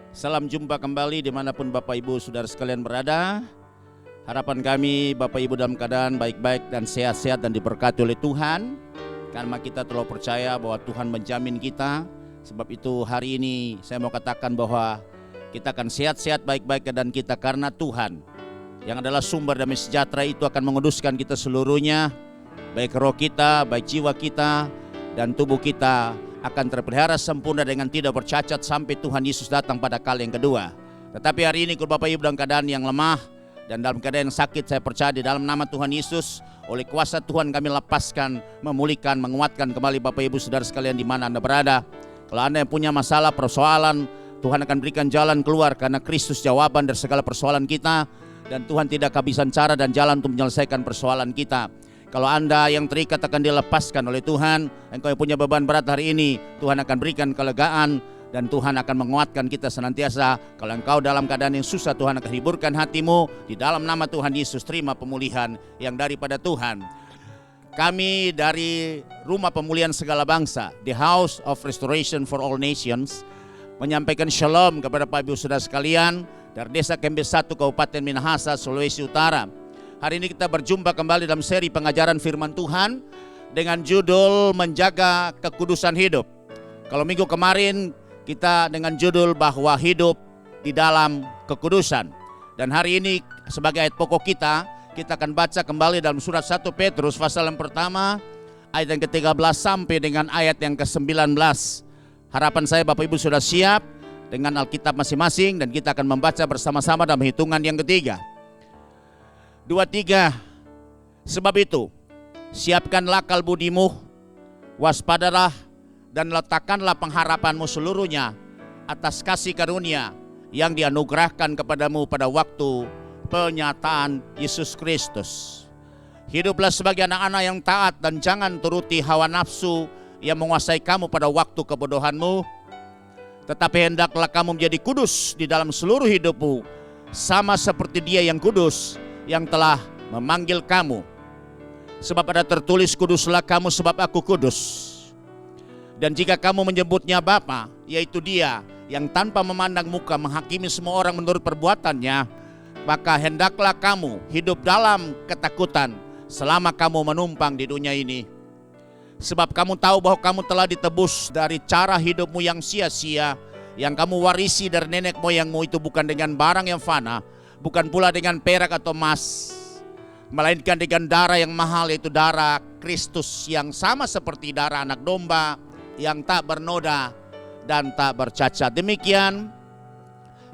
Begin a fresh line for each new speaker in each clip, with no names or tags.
Salam jumpa kembali dimanapun Bapak Ibu Saudara sekalian berada. Harapan kami Bapak Ibu dalam keadaan baik-baik dan sehat-sehat dan diberkati oleh Tuhan. Karena kita terlalu percaya bahwa Tuhan menjamin kita. Sebab itu hari ini saya mau katakan bahwa kita akan sehat-sehat baik-baik dan kita karena Tuhan yang adalah sumber damai sejahtera itu akan menguduskan kita seluruhnya. Baik roh kita, baik jiwa kita dan tubuh kita akan terpelihara sempurna dengan tidak bercacat sampai Tuhan Yesus datang pada kali yang kedua. Tetapi hari ini kalau Bapak Ibu dalam keadaan yang lemah dan dalam keadaan yang sakit, saya percaya di dalam nama Tuhan Yesus, oleh kuasa Tuhan kami lepaskan, memulihkan, menguatkan kembali Bapak Ibu Saudara sekalian di mana Anda berada. Kalau Anda yang punya masalah, persoalan, Tuhan akan berikan jalan keluar karena Kristus jawaban dari segala persoalan kita. Dan Tuhan tidak kehabisan cara dan jalan untuk menyelesaikan persoalan kita. Kalau Anda yang terikat akan dilepaskan oleh Tuhan. Engkau yang punya beban berat hari ini, Tuhan akan berikan kelegaan. Dan Tuhan akan menguatkan kita senantiasa. Kalau engkau dalam keadaan yang susah, Tuhan akan hiburkan hatimu. Di dalam nama Tuhan Yesus, terima pemulihan yang daripada Tuhan. Kami dari Rumah Pemulihan Segala Bangsa, The House of Restoration for All Nations, menyampaikan shalom kepada Bapak Ibu Saudara sekalian dari Desa Kembes 1, Kabupaten Minahasa, Sulawesi Utara. Hari ini kita berjumpa kembali dalam seri pengajaran firman Tuhan dengan judul Menjaga Kekudusan Hidup. Kalau minggu kemarin kita dengan judul bahwa hidup di dalam kekudusan. Dan hari ini sebagai ayat pokok kita akan baca kembali dalam surat 1 Petrus pasal yang pertama ayat yang ke-13 sampai dengan ayat yang ke-19. Harapan saya Bapak Ibu sudah siap dengan Alkitab masing-masing dan kita akan membaca bersama-sama dalam hitungan yang ketiga. 2, 3. Sebab itu, siapkanlah akal budimu, waspadalah dan letakkanlah pengharapanmu seluruhnya atas kasih karunia yang dianugerahkan kepadamu pada waktu penyataan Yesus Kristus. Hiduplah sebagai anak-anak yang taat dan jangan turuti hawa nafsu yang menguasai kamu pada waktu kebodohanmu. Tetapi hendaklah kamu menjadi kudus di dalam seluruh hidupmu, sama seperti Dia yang kudus yang telah memanggil kamu. Sebab ada tertulis, kuduslah kamu sebab aku kudus. Dan jika kamu menyebutnya Bapa, yaitu Dia yang tanpa memandang muka menghakimi semua orang menurut perbuatannya, maka hendaklah kamu hidup dalam ketakutan selama kamu menumpang di dunia ini. Sebab kamu tahu bahwa kamu telah ditebus dari cara hidupmu yang sia-sia, yang kamu warisi dari nenek moyangmu itu bukan dengan barang yang fana, bukan pula dengan perak atau emas, melainkan dengan darah yang mahal, yaitu darah Kristus yang sama seperti darah anak domba yang tak bernoda dan tak bercacat. Demikian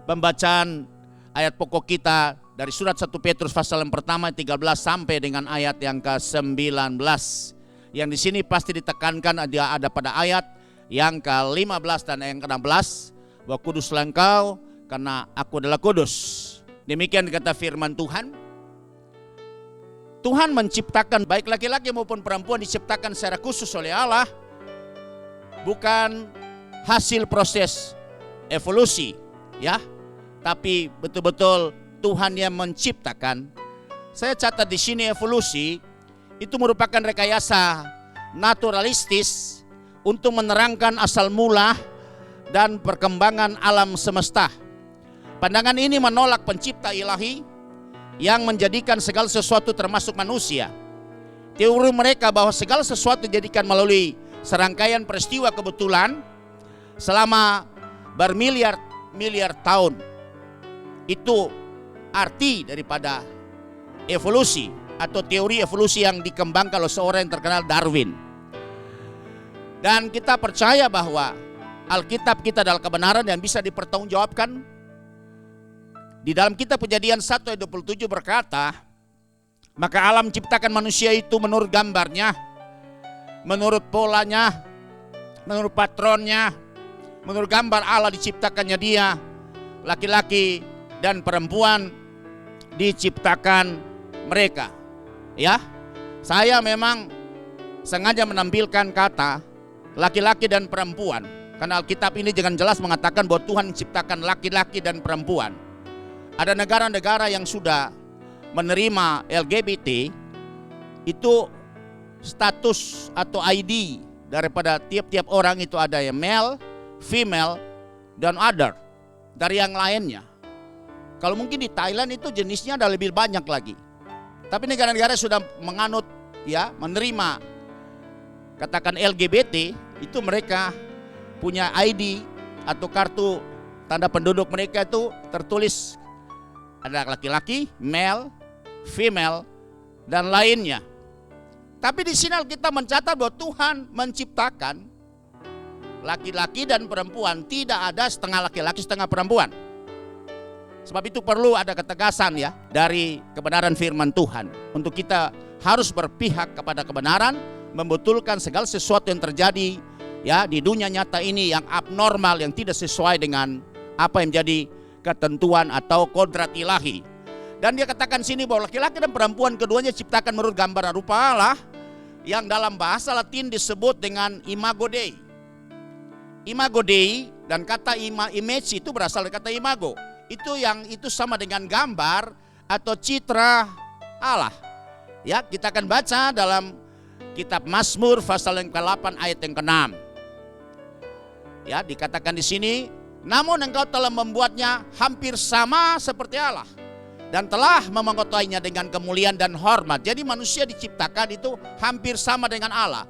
pembacaan ayat pokok kita dari surat 1 Petrus pasal yang pertama 13 sampai dengan ayat yang ke-19. Yang di sini pasti ditekankan ada pada ayat yang ke-15 dan yang ke-16 bahwa kuduslah engkau karena aku adalah kudus. Demikian kata firman Tuhan. Tuhan menciptakan baik laki-laki maupun perempuan diciptakan secara khusus oleh Allah, bukan hasil proses evolusi, ya, tapi betul-betul Tuhan yang menciptakan. Saya catat di sini evolusi itu merupakan rekayasa naturalistis untuk menerangkan asal mula dan perkembangan alam semesta. Pandangan ini menolak pencipta ilahi yang menjadikan segala sesuatu termasuk manusia. Teori mereka bahwa segala sesuatu dijadikan melalui serangkaian peristiwa kebetulan selama bermiliar-miliar tahun. Itu arti daripada evolusi atau teori evolusi yang dikembangkan oleh seorang yang terkenal Darwin. Dan kita percaya bahwa Alkitab kita adalah kebenaran yang bisa dipertanggungjawabkan. Di dalam kitab Kejadian 1 ayat 27 berkata, maka alam menciptakan manusia itu menurut gambarnya, menurut polanya, menurut patronnya, menurut gambar Allah diciptakannya dia, laki-laki dan perempuan diciptakan mereka. Ya, saya memang sengaja menampilkan kata laki-laki dan perempuan, karena Alkitab ini dengan jelas mengatakan bahwa Tuhan menciptakan laki-laki dan perempuan. Ada negara-negara yang sudah menerima LGBT, itu status atau ID daripada tiap-tiap orang itu ada yang male, female, dan other. dari yang lainnya. Kalau mungkin di Thailand itu jenisnya ada lebih banyak lagi. Tapi negara-negara sudah menganut, ya, menerima katakan LGBT, itu mereka punya ID atau kartu tanda penduduk mereka itu tertulis ada laki-laki, male, female, dan lainnya. Tapi di sini kita mencatat bahwa Tuhan menciptakan laki-laki dan perempuan, tidak ada setengah laki-laki setengah perempuan. Sebab itu perlu ada ketegasan, ya, dari kebenaran firman Tuhan. Untuk kita harus berpihak kepada kebenaran, membetulkan segala sesuatu yang terjadi, ya, di dunia nyata ini yang abnormal, yang tidak sesuai dengan apa yang menjadi ketentuan atau kodrat ilahi. Dan dia katakan sini bahwa laki-laki dan perempuan keduanya ciptakan menurut gambar dan rupa Allah, yang dalam bahasa Latin disebut dengan imago Dei. Imago Dei dan kata image itu berasal dari kata imago. Itu sama dengan gambar atau citra Allah. Ya, kita akan baca dalam Kitab Mazmur pasal yang ke-8 ayat yang ke-6. Ya, dikatakan di sini, namun engkau telah membuatnya hampir sama seperti Allah dan telah memengkotainya dengan kemuliaan dan hormat. Jadi manusia diciptakan itu hampir sama dengan Allah.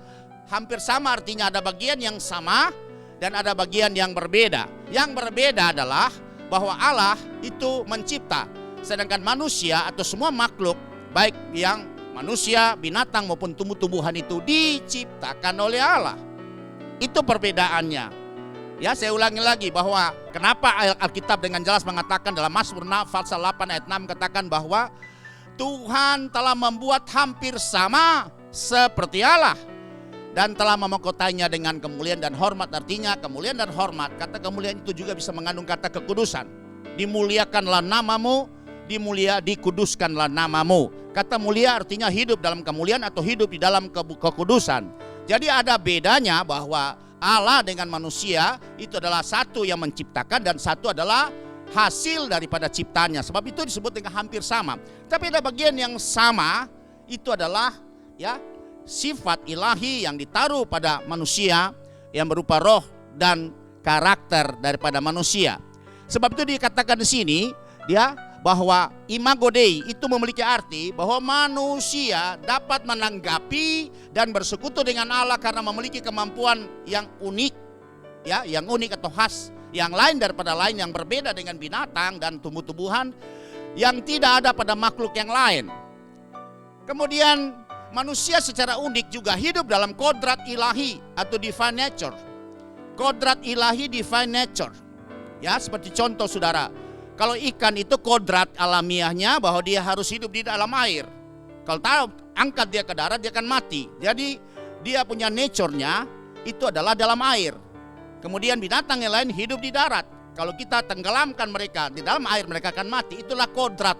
Hampir sama artinya ada bagian yang sama dan ada bagian yang berbeda. Yang berbeda adalah bahwa Allah itu mencipta, sedangkan manusia atau semua makhluk, baik yang manusia, binatang maupun tumbuh-tumbuhan itu diciptakan oleh Allah. Itu perbedaannya. Ya, saya ulangi lagi bahwa kenapa Alkitab dengan jelas mengatakan dalam Mazmur pasal 8 ayat 6 katakan bahwa Tuhan telah membuat hampir sama seperti Allah dan telah memengkotainya dengan kemuliaan dan hormat. Artinya kemuliaan dan hormat, kata kemuliaan itu juga bisa mengandung kata kekudusan. Dimuliakanlah namamu, dikuduskanlah namamu. Kata mulia artinya hidup dalam kemuliaan atau hidup di dalam kekudusan. Jadi ada bedanya bahwa Allah dengan manusia itu adalah satu yang menciptakan dan satu adalah hasil daripada ciptanya. Sebab itu disebut dengan hampir sama. Tapi ada bagian yang sama, itu adalah, ya, sifat ilahi yang ditaruh pada manusia yang berupa roh dan karakter daripada manusia. Sebab itu dikatakan di sini, ya, bahwa imago Dei itu memiliki arti bahwa manusia dapat menanggapi dan bersekutu dengan Allah karena memiliki kemampuan yang unik, ya, yang unik atau khas, yang lain daripada lain, yang berbeda dengan binatang dan tumbuh-tumbuhan yang tidak ada pada makhluk yang lain. Kemudian manusia secara unik juga hidup dalam kodrat ilahi atau divine nature. Kodrat ilahi divine nature. Ya, seperti contoh saudara, kalau ikan itu kodrat alamiahnya bahwa dia harus hidup di dalam air. Kalau tahu angkat dia ke darat dia akan mati. Jadi dia punya nature-nya itu adalah dalam air. Kemudian binatang yang lain hidup di darat. Kalau kita tenggelamkan mereka di dalam air mereka akan mati. Itulah kodrat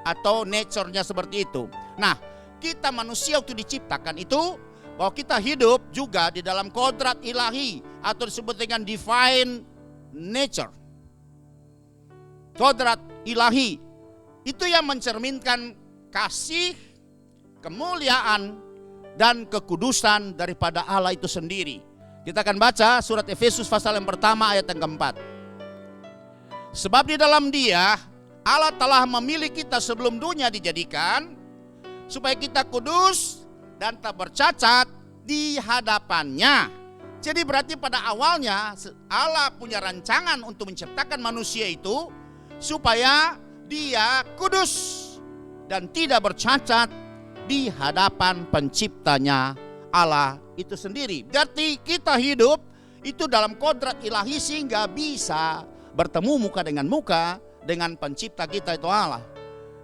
atau nature-nya seperti itu. Nah, kita manusia waktu diciptakan itu bahwa kita hidup juga di dalam kodrat ilahi atau disebut dengan divine nature. Kodrat ilahi itu yang mencerminkan kasih, kemuliaan, dan kekudusan daripada Allah itu sendiri. Kita akan baca surat Efesus pasal yang pertama ayat yang keempat. Sebab di dalam Dia Allah telah memilih kita sebelum dunia dijadikan supaya kita kudus dan tak bercacat di hadapannya. Jadi berarti pada awalnya Allah punya rancangan untuk menciptakan manusia itu supaya dia kudus dan tidak bercacat di hadapan penciptanya Allah itu sendiri. Berarti kita hidup itu dalam kodrat ilahi sehingga bisa bertemu muka dengan pencipta kita itu Allah.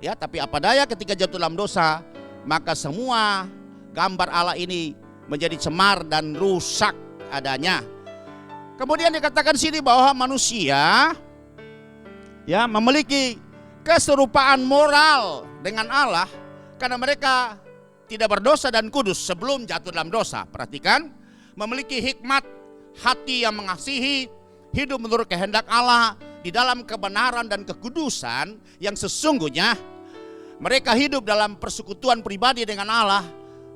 Ya, tapi apa daya ketika jatuh dalam dosa, maka semua gambar Allah ini menjadi cemar dan rusak adanya. Kemudian dikatakan sini bahwa manusia, ya, memiliki keserupaan moral dengan Allah karena mereka tidak berdosa dan kudus sebelum jatuh dalam dosa. Perhatikan, memiliki hikmat hati yang mengasihi, hidup menurut kehendak Allah di dalam kebenaran dan kekudusan yang sesungguhnya. Mereka hidup dalam persekutuan pribadi dengan Allah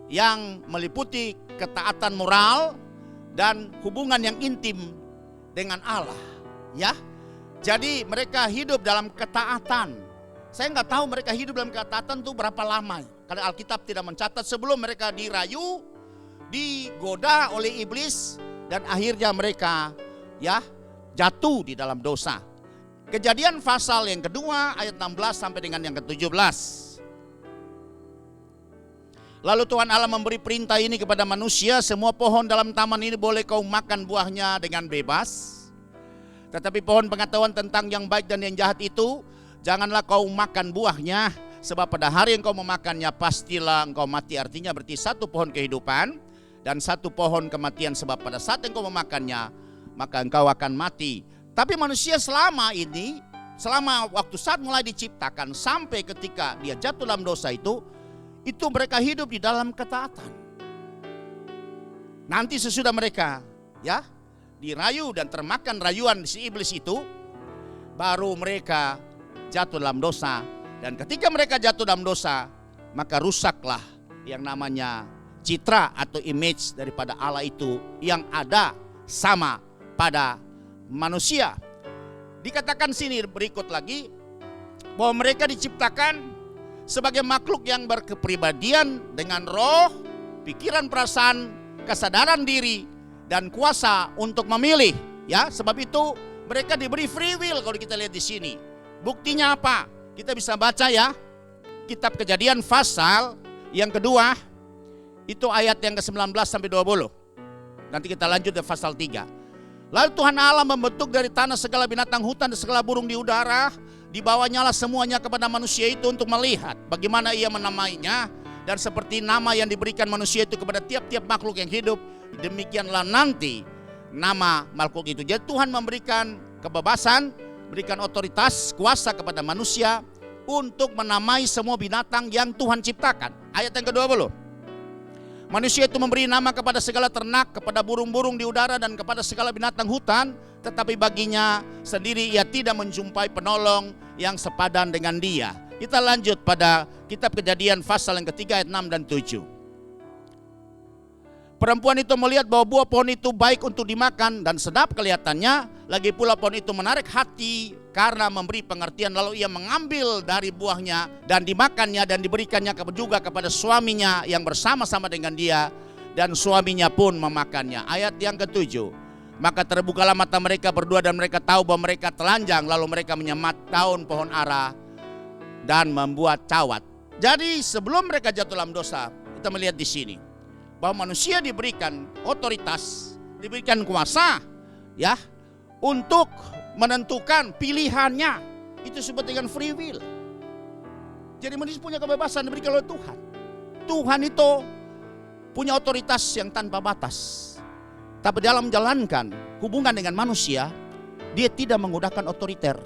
yang meliputi ketaatan moral dan hubungan yang intim dengan Allah. Ya, Jadi mereka hidup dalam ketaatan. Saya nggak tahu mereka hidup dalam ketaatan itu berapa lama. Karena Alkitab tidak mencatat sebelum mereka dirayu, digoda oleh iblis, dan akhirnya mereka jatuh di dalam dosa. Kejadian pasal yang kedua ayat 16 sampai dengan yang ke-17. Lalu Tuhan Allah memberi perintah ini kepada manusia, semua pohon dalam taman ini boleh kau makan buahnya dengan bebas. Tetapi pohon pengetahuan tentang yang baik dan yang jahat itu, janganlah kau makan buahnya. Sebab pada hari engkau memakannya, pastilah engkau mati. Artinya berarti satu pohon kehidupan dan satu pohon kematian. Sebab pada saat engkau memakannya, maka engkau akan mati. Tapi manusia selama waktu saat mulai diciptakan sampai ketika dia jatuh dalam dosa itu mereka hidup di dalam ketaatan. Nanti sesudah mereka dirayu dan termakan rayuan si iblis itu, baru mereka jatuh dalam dosa. Dan ketika mereka jatuh dalam dosa, maka rusaklah yang namanya citra atau image daripada Allah itu yang ada sama pada manusia. Dikatakan sini berikut lagi bahwa mereka diciptakan sebagai makhluk yang berkepribadian dengan roh, pikiran, perasaan, kesadaran diri, dan kuasa untuk memilih. Sebab itu mereka diberi free will kalau kita lihat di sini. Buktinya apa? Kita bisa baca Kitab Kejadian pasal yang kedua, itu ayat yang ke-19 sampai 20. Nanti kita lanjut ke pasal 3. Lalu Tuhan Allah membentuk dari tanah segala binatang hutan dan segala burung di udara. Dibawanyalah semuanya kepada manusia itu untuk melihat bagaimana ia menamainya. Dan seperti nama yang diberikan manusia itu kepada tiap-tiap makhluk yang hidup, demikianlah nanti nama makhluk itu. Jadi Tuhan memberikan kebebasan, berikan otoritas, kuasa kepada manusia untuk menamai semua binatang yang Tuhan ciptakan. Ayat yang ke-20. Manusia itu memberi nama kepada segala ternak, kepada burung-burung di udara, dan kepada segala binatang hutan. Tetapi baginya sendiri ia tidak menjumpai penolong yang sepadan dengan dia. Kita lanjut pada Kitab Kejadian pasal yang ketiga ayat 6 dan 7. Perempuan itu melihat bahwa buah pohon itu baik untuk dimakan dan sedap kelihatannya. Lagi pula pohon itu menarik hati karena memberi pengertian. Lalu ia mengambil dari buahnya dan dimakannya dan diberikannya juga kepada suaminya yang bersama-sama dengan dia. Dan suaminya pun memakannya. Ayat yang ke-7. Maka terbukalah mata mereka berdua dan mereka tahu bahwa mereka telanjang. Lalu mereka menyemat daun pohon ara dan membuat cawat. Jadi sebelum mereka jatuh dalam dosa, kita melihat di sini bahwa manusia diberikan otoritas, diberikan kuasa untuk menentukan pilihannya. Itu disebut dengan free will. Jadi manusia punya kebebasan diberikan oleh Tuhan. Tuhan itu punya otoritas yang tanpa batas. Tapi dalam menjalankan hubungan dengan manusia, dia tidak menggunakan otoriter.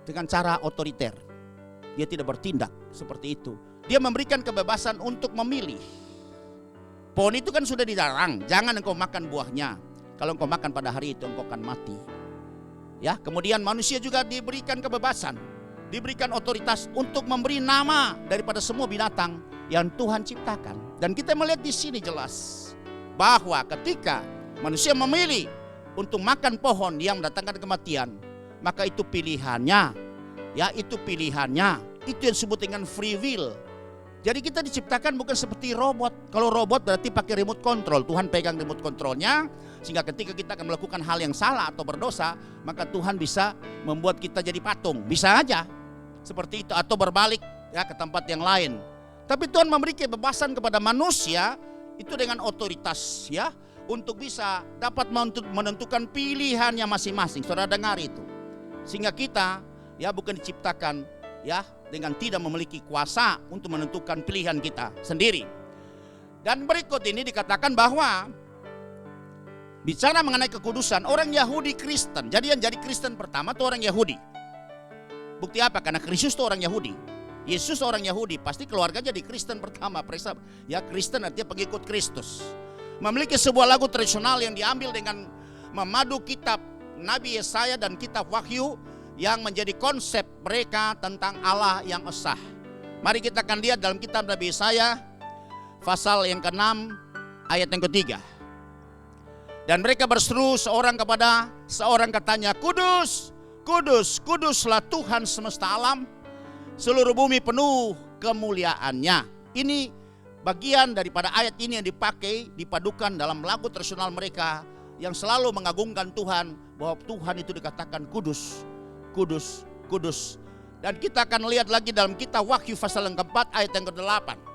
Dengan cara otoriter, dia tidak bertindak seperti itu. Dia memberikan kebebasan untuk memilih. Pohon itu kan sudah dilarang, jangan engkau makan buahnya. Kalau engkau makan pada hari itu engkau akan mati. Kemudian manusia juga diberikan kebebasan, diberikan otoritas untuk memberi nama daripada semua binatang yang Tuhan ciptakan. Dan kita melihat di sini jelas bahwa ketika manusia memilih untuk makan pohon yang mendatangkan kematian, maka itu pilihannya. Itu pilihannya. Itu yang disebut dengan free will. Jadi kita diciptakan bukan seperti robot. Kalau robot berarti pakai remote control. Tuhan pegang remote controlnya, sehingga ketika kita akan melakukan hal yang salah atau berdosa, maka Tuhan bisa membuat kita jadi patung. Bisa aja seperti itu, atau berbalik ke tempat yang lain. Tapi Tuhan memberi kebebasan kepada manusia itu dengan otoritas untuk bisa dapat menentukan pilihannya masing-masing. Saudara dengar itu. Sehingga kita bukan diciptakan dengan tidak memiliki kuasa untuk menentukan pilihan kita sendiri. Dan berikut ini dikatakan bahwa bicara mengenai kekudusan, orang Yahudi Kristen. Jadi yang jadi Kristen pertama itu orang Yahudi. Bukti apa? Karena Kristus itu orang Yahudi. Yesus orang Yahudi, pasti keluarganya di Kristen pertama. Kristen artinya pengikut Kristus. Memiliki sebuah lagu tradisional yang diambil dengan memadu kitab Nabi Yesaya dan kitab Wahyu yang menjadi konsep mereka tentang Allah yang esa. Mari kita akan lihat dalam kitab Nabi Yesaya pasal yang ke-6 ayat yang ke-3. Dan mereka berseru seorang kepada seorang, katanya, "Kudus, kudus, kuduslah Tuhan semesta alam. Seluruh bumi penuh kemuliaannya." Ini bagian daripada ayat ini yang dipakai, dipadukan dalam lagu tradisional mereka yang selalu mengagungkan Tuhan, bahwa Tuhan itu dikatakan kudus, kudus, kudus. Dan kita akan lihat lagi dalam kitab Wahyu pasal yang keempat ayat yang ke-8.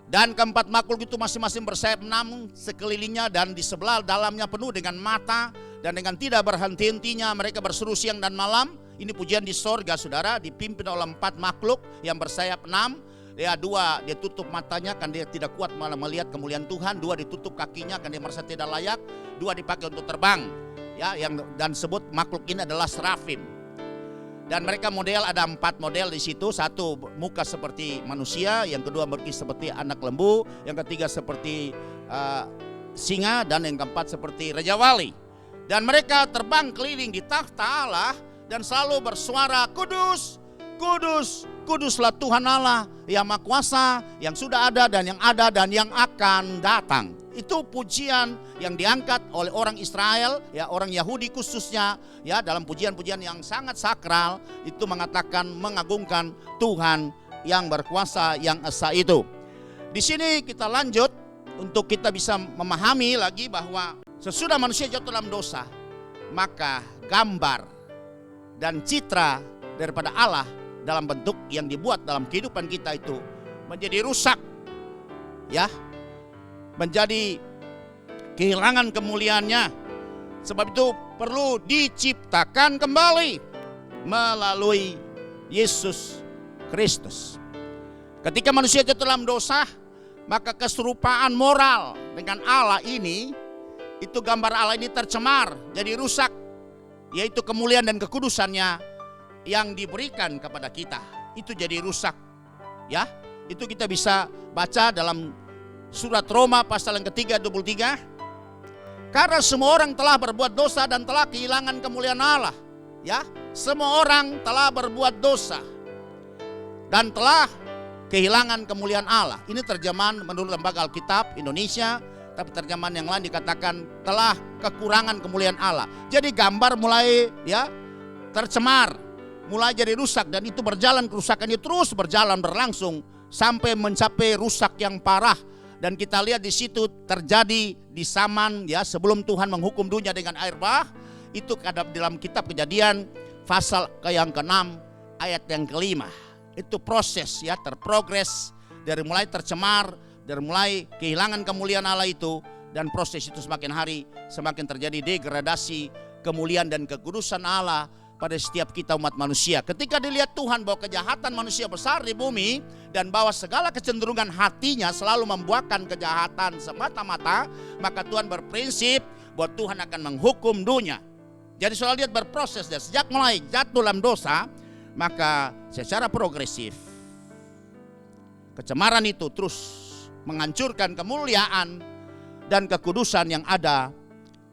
"Dan keempat makhluk itu masing-masing bersayap 6 sekelilingnya, dan di sebelah dalamnya penuh dengan mata, dan dengan tidak berhenti-hentinya mereka berseru siang dan malam." Ini pujian di sorga, saudara, dipimpin oleh 4 makhluk yang bersayap 6. Ya, 2 dia tutup matanya kan dia tidak kuat malah melihat kemuliaan Tuhan, 2 ditutup kakinya kan dia merasa tidak layak, 2 dipakai untuk terbang. Ya, yang dan sebut makhluk ini adalah serafim. Dan mereka model, ada 4 model di situ. 1 muka seperti manusia, yang kedua berkis seperti anak lembu, yang ketiga seperti singa, dan yang keempat seperti Raja Wali. Dan mereka terbang keliling di takhta Allah dan selalu bersuara, "Kudus, kudus, kuduslah Tuhan Allah yang Maha Kuasa, yang sudah ada dan yang akan datang." Itu pujian yang diangkat oleh orang Israel, ya, orang Yahudi khususnya, ya, dalam pujian-pujian yang sangat sakral, itu mengatakan, mengagungkan Tuhan yang berkuasa, yang esa itu. Di sini kita lanjut untuk kita bisa memahami lagi bahwa sesudah manusia jatuh dalam dosa, maka gambar dan citra daripada Allah dalam bentuk yang dibuat dalam kehidupan kita itu menjadi rusak, ya, menjadi kehilangan kemuliaannya. Sebab itu perlu diciptakan kembali melalui Yesus Kristus. Ketika manusia jatuh dalam dosa, maka keserupaan moral dengan Allah ini, itu gambar Allah ini tercemar, jadi rusak, yaitu kemuliaan dan kekudusannya yang diberikan kepada kita itu jadi rusak, ya. Itu kita bisa baca dalam surat Roma pasal yang ketiga 23. "Karena semua orang telah berbuat dosa dan telah kehilangan kemuliaan Allah." Ya, semua orang telah berbuat dosa dan telah kehilangan kemuliaan Allah. Ini terjemahan menurut Lembaga Alkitab Indonesia, tapi terjemahan yang lain dikatakan telah kekurangan kemuliaan Allah. Jadi gambar mulai, ya, tercemar, mulai jadi rusak, dan itu berjalan, kerusakannya terus berjalan berlangsung sampai mencapai rusak yang parah. Dan kita lihat di situ terjadi di zaman, ya, sebelum Tuhan menghukum dunia dengan air bah. Itu ada dalam kitab Kejadian pasal yang ke-6 ayat yang ke-5. Itu proses, ya, terprogres dari mulai tercemar, dari mulai kehilangan kemuliaan Allah itu, dan proses itu semakin hari semakin terjadi degradasi kemuliaan dan kekudusan Allah pada setiap kita umat manusia. Ketika dilihat Tuhan bahwa kejahatan manusia besar di bumi dan bahwa segala kecenderungan hatinya selalu membuahkan kejahatan semata-mata, maka Tuhan berprinsip bahwa Tuhan akan menghukum dunia. Jadi soal lihat berproses, dan sejak mulai jatuh dalam dosa, maka secara progresif kecemaran itu terus menghancurkan kemuliaan dan kekudusan yang ada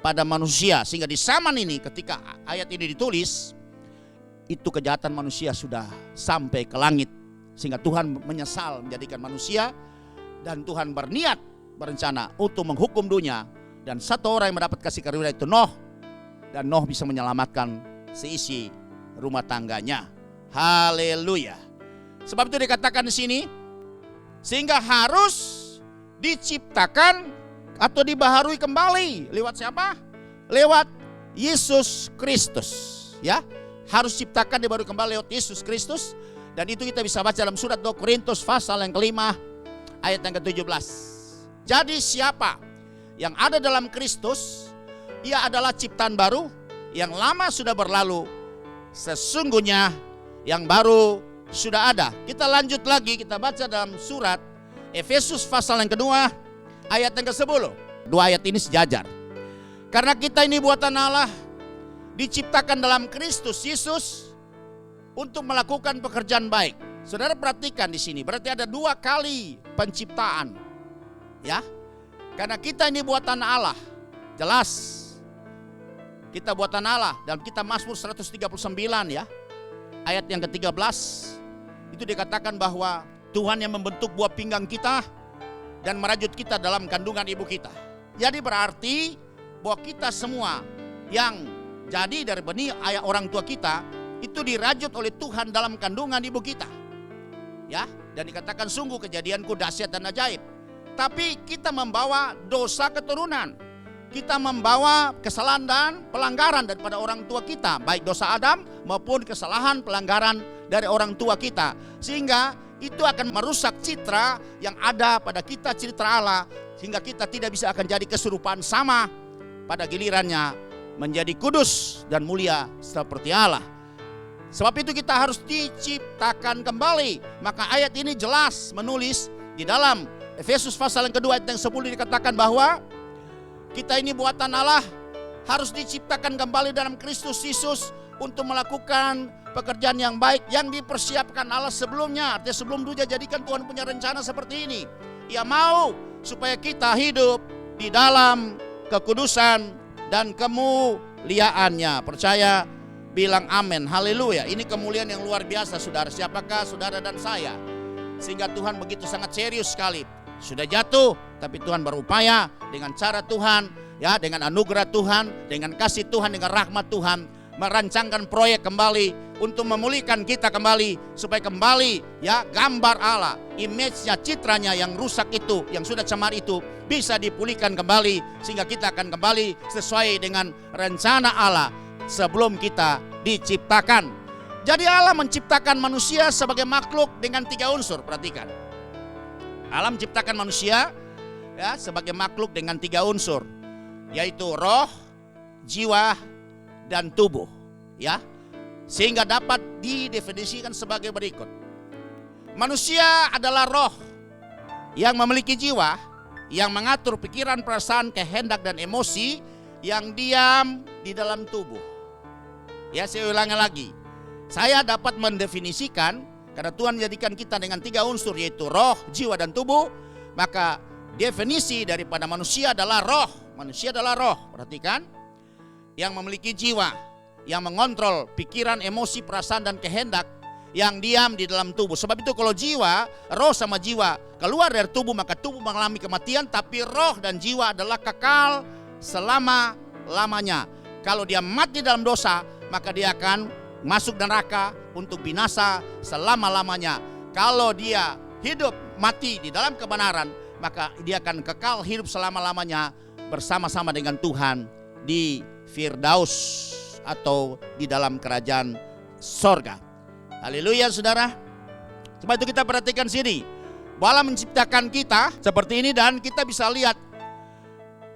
pada manusia. Sehingga di zaman ini ketika ayat ini ditulis, itu kejahatan manusia sudah sampai ke langit. Sehingga Tuhan menyesal menjadikan manusia, dan Tuhan berniat, berencana untuk menghukum dunia. Dan satu orang yang mendapat kasih karunia itu Noh. Dan Noh bisa menyelamatkan seisi rumah tangganya. Haleluya. Sebab itu dikatakan di sini, sehingga harus diciptakan atau dibaharui kembali. Lewat siapa? Lewat Yesus Kristus, ya. Harus ciptakan dibaharui kembali lewat Yesus Kristus. Dan itu kita bisa baca dalam surat 2 Korintus pasal yang ke-5 ayat yang ke-17. Jadi siapa yang ada dalam Kristus, ia adalah ciptaan baru, yang lama sudah berlalu, sesungguhnya yang baru sudah ada. Kita lanjut lagi, kita baca dalam surat Efesus pasal yang kedua ayat yang ke-10. 2 ayat ini sejajar. Karena kita ini buatan Allah, diciptakan dalam Kristus Yesus untuk melakukan pekerjaan baik. Saudara perhatikan di sini, berarti ada 2 kali penciptaan, ya. Karena kita ini buatan Allah, jelas kita buatan Allah. Dalam kitab Mazmur 139, ya, ayat yang ke-13, itu dikatakan bahwa Tuhan yang membentuk buah pinggang kita dan merajut kita dalam kandungan ibu kita. Jadi berarti bahwa kita semua yang jadi dari benih ayah orang tua kita itu dirajut oleh Tuhan dalam kandungan ibu kita. Ya, dan dikatakan sungguh kejadianku dahsyat dan ajaib. Tapi kita membawa dosa keturunan. Kita membawa kesalahan dan pelanggaran daripada orang tua kita, baik dosa Adam maupun kesalahan pelanggaran dari orang tua kita. Sehingga itu akan merusak citra yang ada pada kita, citra Allah, sehingga kita tidak bisa akan jadi keserupaan sama pada gilirannya menjadi kudus dan mulia seperti Allah. Sebab itu kita harus diciptakan kembali. Maka ayat ini jelas menulis di dalam Efesus pasal yang kedua ayat yang 10 dikatakan bahwa kita ini buatan Allah, harus diciptakan kembali dalam Kristus Yesus untuk melakukan pekerjaan yang baik yang dipersiapkan Allah sebelumnya. Artinya sebelum dunia jadikan Tuhan punya rencana seperti ini. Ia mau supaya kita hidup di dalam kekudusan dan kemuliaannya. Percaya, bilang amin, haleluya. Ini kemuliaan yang luar biasa, saudara. Siapakah saudara dan saya? Sehingga Tuhan begitu sangat serius sekali. Sudah jatuh, tapi Tuhan berupaya dengan cara Tuhan, ya, dengan anugerah Tuhan, dengan kasih Tuhan, dengan rahmat Tuhan, merancangkan proyek kembali untuk memulihkan kita kembali, supaya kembali, ya, gambar Allah, image-nya, citranya yang rusak itu, yang sudah cemar itu bisa dipulihkan kembali, sehingga kita akan kembali sesuai dengan rencana Allah sebelum kita diciptakan. Jadi Allah menciptakan manusia sebagai makhluk dengan 3 unsur. Perhatikan, Allah menciptakan manusia, ya, sebagai makhluk dengan 3 unsur, yaitu roh, jiwa, dan tubuh, ya, sehingga dapat didefinisikan sebagai berikut. Manusia adalah roh yang memiliki jiwa, yang mengatur pikiran, perasaan, kehendak, dan emosi yang diam di dalam tubuh. Ya, saya ulangi lagi. Saya dapat mendefinisikan, karena Tuhan menjadikan kita dengan 3 unsur, yaitu roh, jiwa, dan tubuh. Maka definisi daripada manusia adalah roh. Manusia adalah roh, perhatikan, yang memiliki jiwa, yang mengontrol pikiran, emosi, perasaan, dan kehendak, yang diam di dalam tubuh. Sebab itu kalau jiwa, roh sama jiwa keluar dari tubuh, maka tubuh mengalami kematian. Tapi roh dan jiwa adalah kekal selama-lamanya. Kalau dia mati dalam dosa, maka dia akan masuk neraka untuk binasa selama-lamanya. Kalau dia hidup mati di dalam kebenaran, maka dia akan kekal hidup selama-lamanya bersama-sama dengan Tuhan di Firdaus atau di dalam kerajaan sorga. Haleluya, saudara. Sebab itu kita perhatikan sini, Allah menciptakan kita seperti ini, dan kita bisa lihat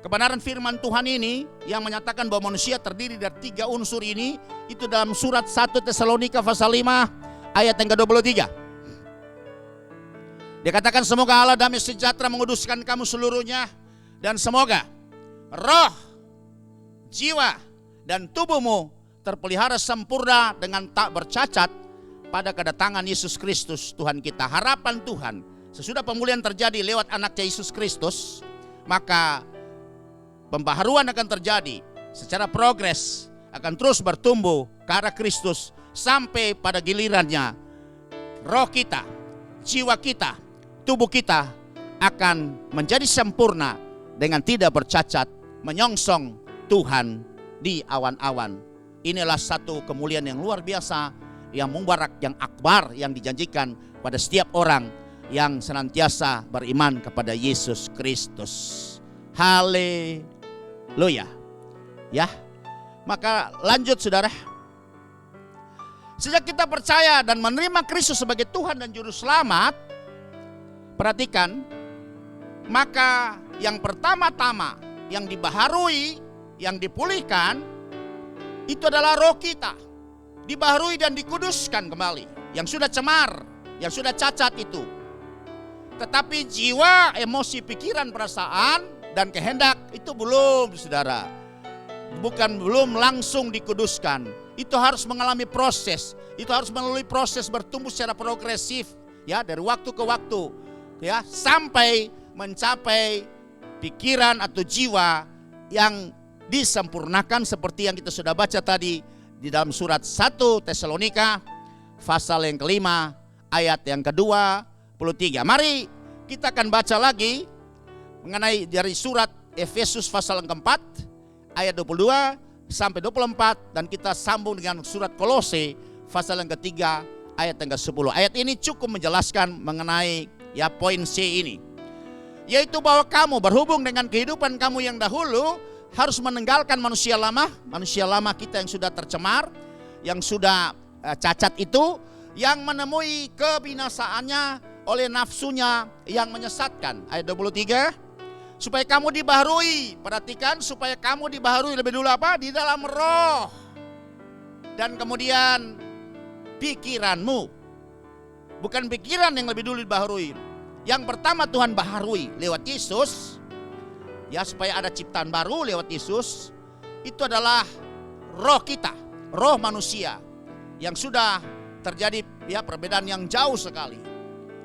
kebenaran firman Tuhan ini yang menyatakan bahwa manusia terdiri dari 3 unsur ini, itu dalam surat 1 Tesalonika pasal 5 ayat yang ke-23. Dikatakan, semoga Allah damai sejahtera menguduskan kamu seluruhnya, dan semoga roh, jiwa, dan tubuhmu terpelihara sempurna dengan tak bercacat pada kedatangan Yesus Kristus Tuhan kita. Harapan Tuhan sesudah pemulihan terjadi lewat anaknya Yesus Kristus, maka pembaharuan akan terjadi secara progres, akan terus bertumbuh ke arah Kristus sampai pada gilirannya roh kita, jiwa kita, tubuh kita akan menjadi sempurna dengan tidak bercacat, menyongsong Tuhan di awan-awan. Inilah satu kemuliaan yang luar biasa, yang mubarak, yang akbar, yang dijanjikan pada setiap orang yang senantiasa beriman kepada Yesus Kristus. Haleluya. Ya. Maka lanjut, saudara. Sejak kita percaya dan menerima Kristus sebagai Tuhan dan Juru Selamat, perhatikan, maka yang pertama-tama yang dibaharui, yang dipulihkan, itu adalah roh kita. Dibaharui dan dikuduskan kembali. Yang sudah cemar, yang sudah cacat itu. Tetapi jiwa, emosi, pikiran, perasaan, dan kehendak itu belum, saudara. Belum langsung dikuduskan. Itu harus mengalami proses. Itu harus melalui proses bertumbuh secara progresif, ya, dari waktu ke waktu, ya, sampai mencapai pikiran atau jiwa yang disempurnakan seperti yang kita sudah baca tadi di dalam surat 1 Tesalonika pasal yang ke-5 ayat yang ke-23. Mari kita akan baca lagi mengenai dari surat Efesus pasal yang keempat ayat 22 sampai 24, dan kita sambung dengan surat Kolose pasal yang ketiga ayat yang ke-10. Ayat ini cukup menjelaskan mengenai poin C ini, yaitu bahwa kamu berhubung dengan kehidupan kamu yang dahulu harus meninggalkan manusia lama kita yang sudah tercemar, yang sudah cacat itu, yang menemui kebinasaannya oleh nafsunya yang menyesatkan. Ayat 23, supaya kamu dibaharui, perhatikan, supaya kamu dibaharui lebih dulu apa? Di dalam roh. Dan kemudian pikiranmu, bukan pikiran yang lebih dulu dibaharui. Yang pertama Tuhan baharui lewat Yesus, supaya ada ciptaan baru lewat Yesus. Itu adalah roh kita, roh manusia yang sudah terjadi perbedaan yang jauh sekali,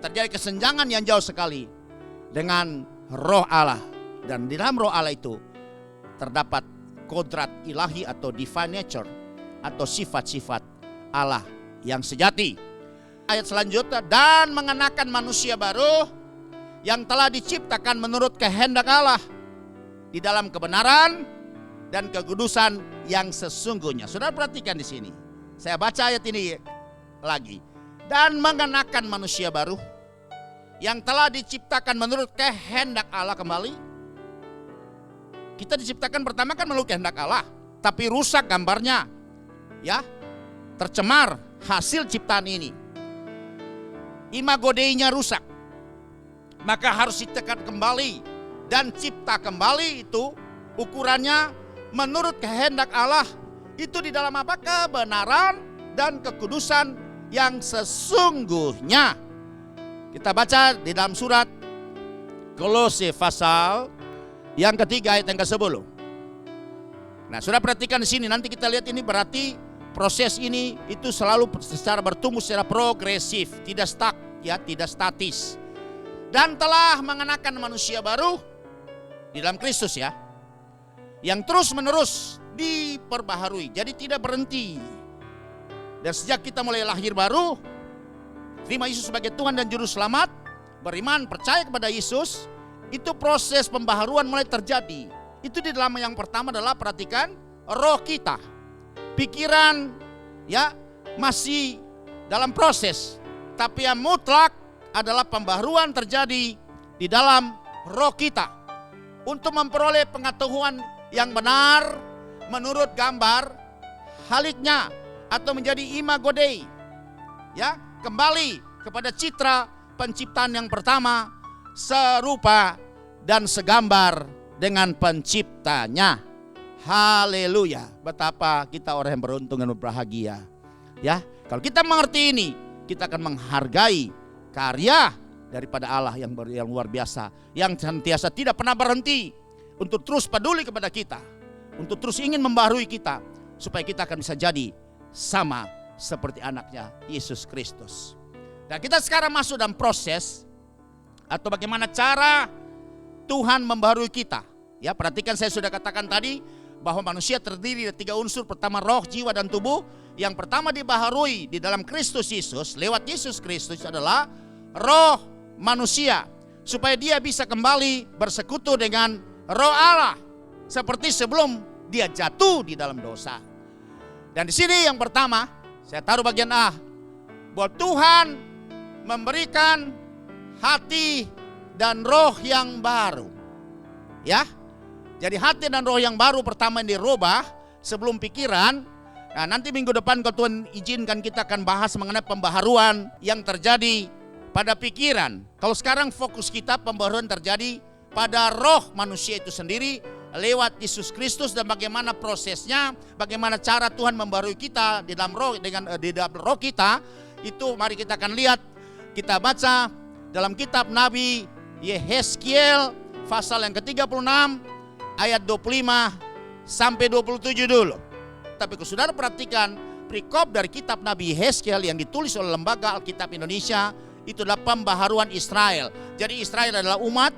terjadi kesenjangan yang jauh sekali dengan roh Allah. Dan di dalam roh Allah itu terdapat kodrat ilahi atau divine nature, atau sifat-sifat Allah yang sejati. Ayat selanjutnya, dan mengenakan manusia baru yang telah diciptakan menurut kehendak Allah di dalam kebenaran dan kekudusan yang sesungguhnya. Saudara perhatikan di sini. Saya baca ayat ini lagi. Dan mengenakan manusia baru yang telah diciptakan menurut kehendak Allah kembali. Kita diciptakan pertama kan menurut kehendak Allah, tapi rusak gambarnya. Tercemar hasil ciptaan ini. Imago Dei-nya rusak. Maka harus ditekan kembali dan cipta kembali, itu ukurannya menurut kehendak Allah. Itu di dalam apa? Kebenaran dan kekudusan yang sesungguhnya. Kita baca di dalam surat Kolose pasal yang ketiga ayat yang ke-10. Nah, sudah perhatikan di sini. Nanti kita lihat ini berarti proses ini itu selalu secara bertumbuh secara progresif, tidak stuck, tidak statis. Dan telah mengenakan manusia baru di dalam Kristus, yang terus menerus diperbaharui. Jadi tidak berhenti. Dan sejak kita mulai lahir baru, terima Yesus sebagai Tuhan dan Juru Selamat, beriman, percaya kepada Yesus, itu proses pembaharuan mulai terjadi. Itu di dalam yang pertama adalah, perhatikan, roh kita. Pikiran masih dalam proses, tapi yang mutlak adalah pembaharuan terjadi di dalam roh kita untuk memperoleh pengetahuan yang benar menurut gambar haliknya atau menjadi imago Dei, kembali kepada citra penciptaan yang pertama, serupa dan segambar dengan penciptanya. Haleluya. Betapa kita orang yang beruntung dan berbahagia. Kalau kita mengerti ini, kita akan menghargai karya daripada Allah yang luar biasa, yang senantiasa tidak pernah berhenti untuk terus peduli kepada kita, untuk terus ingin membaharui kita, supaya kita akan bisa jadi sama seperti anaknya Yesus Kristus. Dan kita sekarang masuk dalam proses atau bagaimana cara Tuhan membaharui kita. Perhatikan, saya sudah katakan tadi bahwa manusia terdiri dari 3 unsur. Pertama, roh, jiwa, dan tubuh. Yang pertama dibaharui di dalam Kristus Yesus, lewat Yesus Kristus, adalah roh manusia, supaya dia bisa kembali bersekutu dengan roh Allah seperti sebelum dia jatuh di dalam dosa. Dan di sini yang pertama, saya taruh bagian A, bahwa Tuhan memberikan hati dan roh yang baru. Jadi hati dan roh yang baru pertama yang dirubah sebelum pikiran. Nah, nanti minggu depan kalau Tuhan izinkan kita akan bahas mengenai pembaharuan yang terjadi pada pikiran. Kalau sekarang fokus kita pembaharuan terjadi pada roh manusia itu sendiri lewat Yesus Kristus, dan bagaimana prosesnya, bagaimana cara Tuhan membaharui kita di dalam roh, di dalam roh kita. Itu mari kita akan lihat. Kita baca dalam kitab Nabi Yehezkiel pasal yang ke-36 ayat 25 sampai 27 dulu. Tapi kalau saudara perhatikan perikop dari kitab Nabi Yehezkiel yang ditulis oleh Lembaga Alkitab Indonesia, itu adalah pembaharuan Israel. Jadi Israel adalah umat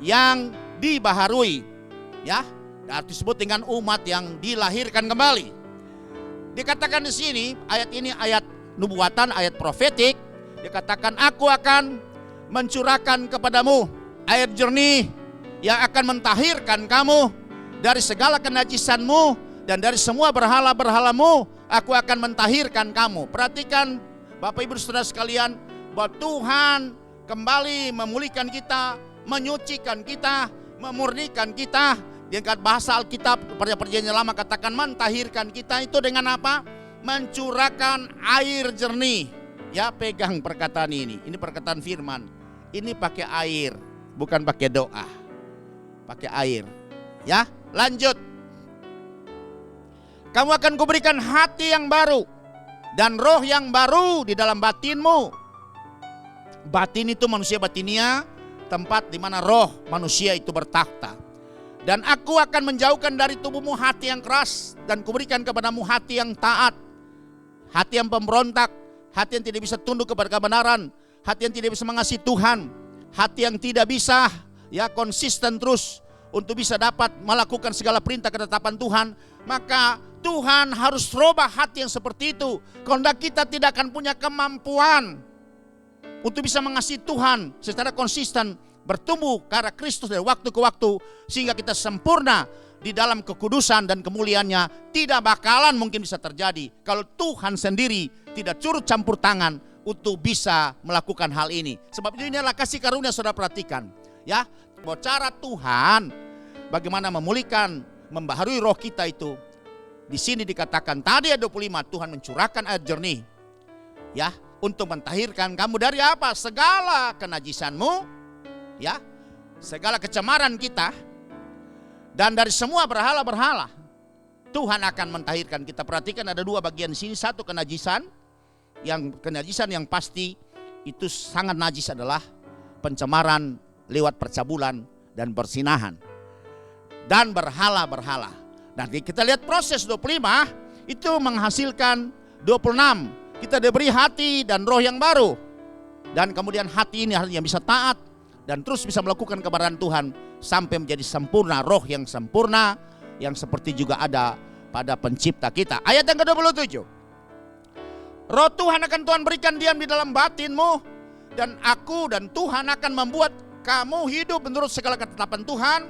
yang dibaharui, disebut dengan umat yang dilahirkan kembali. Dikatakan di sini, ayat ini ayat nubuatan, ayat profetik. Dikatakan, aku akan mencurahkan kepadamu air jernih yang akan mentahirkan kamu dari segala kenajisanmu dan dari semua berhala-berhalamu. Aku akan mentahirkan kamu. Perhatikan Bapak Ibu Saudara sekalian, bahwa Tuhan kembali memulihkan kita, menyucikan kita, memurnikan kita. Dengan bahasa Alkitab pada Perjanjian Lama katakan mentahirkan kita itu dengan apa? Mencurahkan air jernih. Ya, pegang perkataan ini. Ini perkataan firman. Ini pakai air, bukan pakai doa. Pakai air. Ya, lanjut. Kamu akan kuberikan hati yang baru dan roh yang baru di dalam batinmu. Batin itu manusia batinia, tempat di mana roh manusia itu bertakhta. Dan aku akan menjauhkan dari tubuhmu hati yang keras dan kuberikan kepadamu hati yang taat, hati yang pemberontak, hati yang tidak bisa tunduk kepada kebenaran, hati yang tidak bisa mengasihi Tuhan, hati yang tidak bisa konsisten terus untuk bisa dapat melakukan segala perintah ketetapan Tuhan. Maka Tuhan harus rubah hati yang seperti itu. Kalau kita tidak akan punya kemampuan untuk bisa mengasihi Tuhan secara konsisten, bertumbuh ke arah Kristus dari waktu ke waktu, sehingga kita sempurna di dalam kekudusan dan kemuliaannya. Tidak bakalan mungkin bisa terjadi kalau Tuhan sendiri tidak turut campur tangan untuk bisa melakukan hal ini. Sebab itu inilah kasih karunia. Saudara perhatikan ya, bahwa cara Tuhan bagaimana memulihkan, membaharui roh kita itu. Di sini dikatakan tadi ayat 25, Tuhan mencurahkan air jernih ya, untuk mentahirkan kamu dari apa? Segala kenajisanmu, ya, segala kecemaran kita, dan dari semua berhala-berhala. Tuhan akan mentahirkan kita. Perhatikan ada dua bagian di sini. Satu kenajisan yang pasti itu sangat najis adalah pencemaran lewat percabulan dan persinahan dan berhala-berhala. Nah, kita lihat proses 25 itu menghasilkan 26. Kita diberi hati dan roh yang baru. Dan kemudian hati ini yang bisa taat dan terus bisa melakukan kebenaran Tuhan sampai menjadi sempurna, roh yang sempurna yang seperti juga ada pada pencipta kita. Ayat yang ke-27. Roh Tuhan akan Tuhan berikan diam di dalam batinmu, dan aku dan Tuhan akan membuat kamu hidup menurut segala ketetapan Tuhan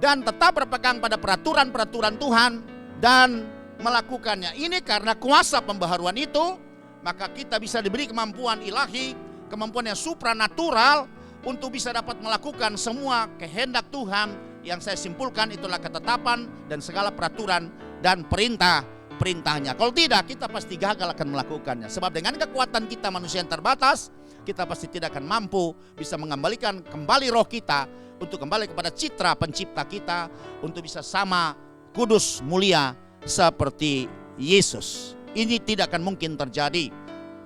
dan tetap berpegang pada peraturan-peraturan Tuhan dan melakukannya. Ini karena kuasa pembaharuan itu, maka kita bisa diberi kemampuan ilahi, kemampuan yang supranatural untuk bisa dapat melakukan semua kehendak Tuhan. Yang saya simpulkan itulah ketetapan dan segala peraturan dan perintahnya. Kalau tidak, kita pasti gagal akan melakukannya. Sebab dengan kekuatan kita manusia yang terbatas, kita pasti tidak akan mampu bisa mengembalikan kembali roh kita untuk kembali kepada citra pencipta kita, untuk bisa sama kudus mulia seperti Yesus. Ini tidak akan mungkin terjadi.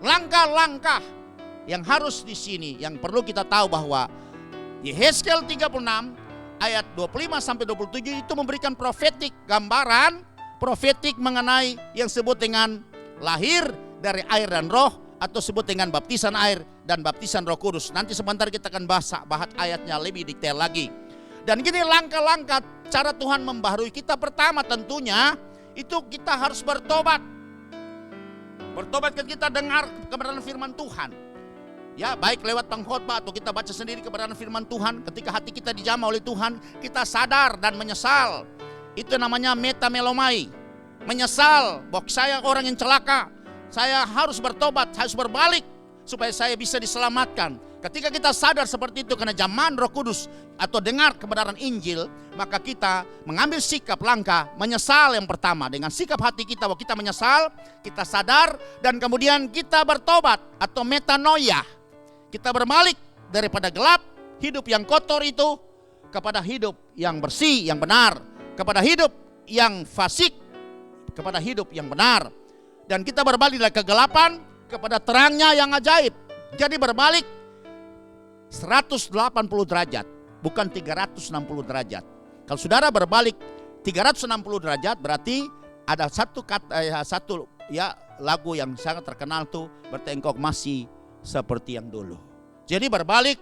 Langkah-langkah yang harus di sini, yang perlu kita tahu bahwa Yehezkiel 36 ayat 25 sampai 27 itu memberikan profetik, gambaran profetik mengenai yang sebut dengan lahir dari air dan roh, atau sebut dengan baptisan air dan baptisan Roh Kudus. Nanti sebentar kita akan bahas ayatnya lebih detail lagi. Dan gini langkah-langkah cara Tuhan membaharui kita. Pertama tentunya itu kita harus bertobat. Bertobat kan kita dengar kebenaran firman Tuhan. Ya, baik lewat pengkhotbah atau kita baca sendiri kebenaran firman Tuhan. Ketika hati kita dijamah oleh Tuhan, kita sadar dan menyesal. Itu namanya metamelomai. Menyesal bahwa saya orang yang celaka. Saya harus bertobat, harus berbalik supaya saya bisa diselamatkan. Ketika kita sadar seperti itu karena zaman Roh Kudus atau dengar kebenaran Injil, maka kita mengambil sikap langkah menyesal yang pertama. Dengan sikap hati kita bahwa kita menyesal, kita sadar, dan kemudian kita bertobat atau metanoia. Kita berbalik daripada gelap, hidup yang kotor itu, kepada hidup yang bersih, yang benar, kepada hidup yang fasik, kepada hidup yang benar. Dan kita berbalik dari kegelapan kepada terangnya yang ajaib. Jadi berbalik 180 derajat, bukan 360 derajat. Kalau saudara berbalik 360 derajat, berarti ada satu lagu yang sangat terkenal tuh, bertengkok masih seperti yang dulu. Jadi berbalik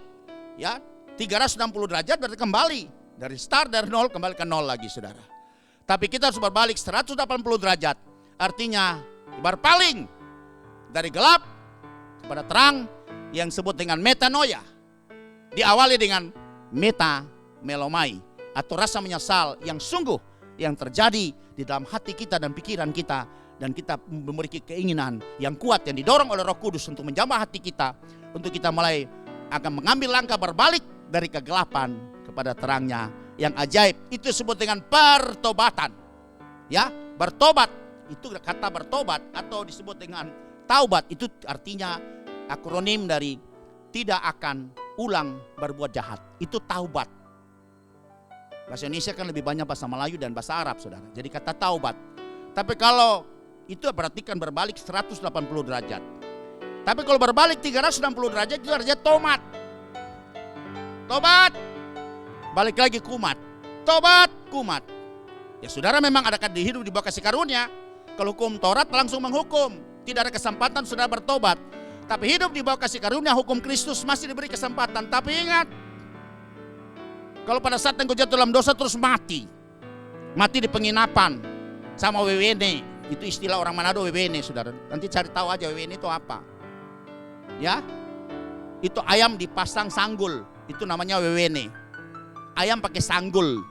360 derajat berarti kembali dari start, dari nol kembali ke nol lagi, saudara. Tapi kita harus berbalik 180 derajat, artinya berpaling dari gelap kepada terang yang disebut dengan metanoia. Diawali dengan melomai atau rasa menyesal yang sungguh yang terjadi di dalam hati kita dan pikiran kita, dan kita memiliki keinginan yang kuat yang didorong oleh Roh Kudus untuk menjamah hati kita, untuk kita mulai akan mengambil langkah berbalik dari kegelapan kepada terangnya yang ajaib. Itu disebut dengan pertobatan. Ya, bertobat itu kata bertobat atau disebut dengan taubat, itu artinya akronim dari tidak akan ulang berbuat jahat. Itu taubat. Bahasa Indonesia kan lebih banyak bahasa Melayu dan bahasa Arab, saudara. Jadi kata taubat. Tapi kalau itu berarti kan berbalik 180 derajat. Tapi kalau berbalik 360 derajat itu artinya tomat. Tobat. Balik lagi kumat. Tobat, kumat. Ya saudara memang ada hidup di bawah kasih karunia. Kalau hukum Taurat langsung menghukum. Tidak ada kesempatan saudara bertobat. Tapi hidup di bawah kasih karunia, hukum Kristus masih diberi kesempatan. Tapi ingat, kalau pada saat engkau jatuh dalam dosa terus mati. Mati di penginapan sama wewene. Itu istilah orang Manado, wewene, saudara. Nanti cari tahu aja wewene itu apa. Ya, itu ayam dipasang sanggul. Itu namanya wewene. Ayam pakai sanggul.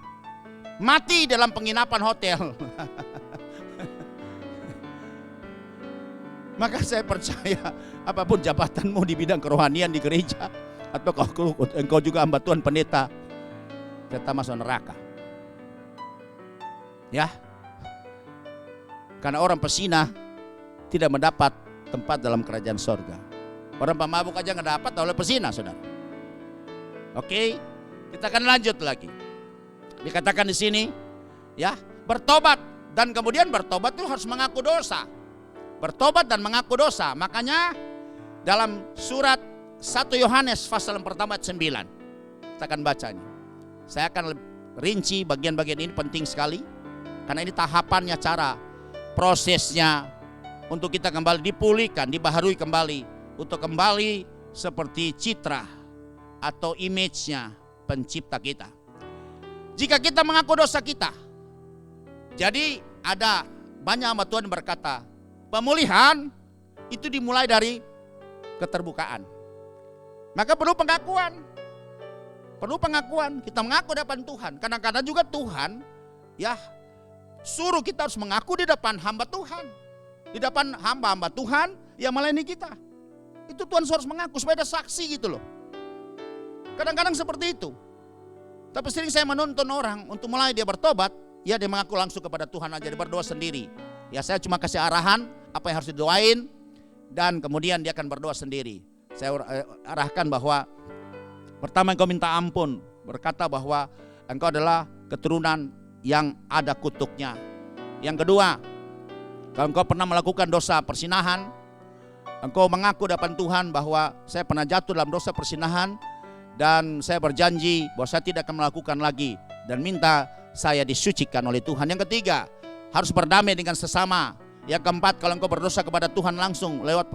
Mati dalam penginapan hotel. Maka saya percaya apapun jabatanmu di bidang kerohanian di gereja, atau engkau juga hamba Tuhan pendeta, kita masuk neraka. Ya, karena orang pesina tidak mendapat tempat dalam kerajaan sorga. Orang pemabuk aja nggak dapat oleh pesina, saudara. Oke, kita akan lanjut lagi. Dikatakan di sini, ya, bertobat, dan kemudian bertobat itu harus mengaku dosa. Bertobat dan mengaku dosa. Makanya dalam surat 1 Yohanes pasal yang pertama ayat 9, kita akan baca ini. Saya akan rinci bagian-bagian ini, penting sekali. Karena ini tahapannya, cara prosesnya untuk kita kembali dipulihkan, dibaharui kembali, untuk kembali seperti citra atau image-nya pencipta kita. Jika kita mengaku dosa kita, jadi ada banyak hamba Tuhan berkata, pemulihan itu dimulai dari keterbukaan. Maka perlu pengakuan. Perlu pengakuan. Kita mengaku di depan Tuhan. Kadang-kadang juga Tuhan ya suruh kita harus mengaku di depan hamba Tuhan. Di depan hamba-hamba Tuhan yang melayani kita. Itu Tuhan harus mengaku supaya ada saksi gitu loh. Kadang-kadang seperti itu. Tapi sering saya menuntun orang untuk mulai dia bertobat, ya dia mengaku langsung kepada Tuhan aja, dia berdoa sendiri. Ya saya cuma kasih arahan apa yang harus didoain, dan kemudian dia akan berdoa sendiri. Saya arahkan bahwa pertama engkau minta ampun, berkata bahwa engkau adalah keturunan yang ada kutuknya. Yang kedua, kalau engkau pernah melakukan dosa persinahan, engkau mengaku depan Tuhan bahwa saya pernah jatuh dalam dosa persinahan, dan saya berjanji bahwa saya tidak akan melakukan lagi, dan minta saya disucikan oleh Tuhan. Yang ketiga, harus berdamai dengan sesama. Yang keempat, kalau engkau berdosa kepada Tuhan langsung lewat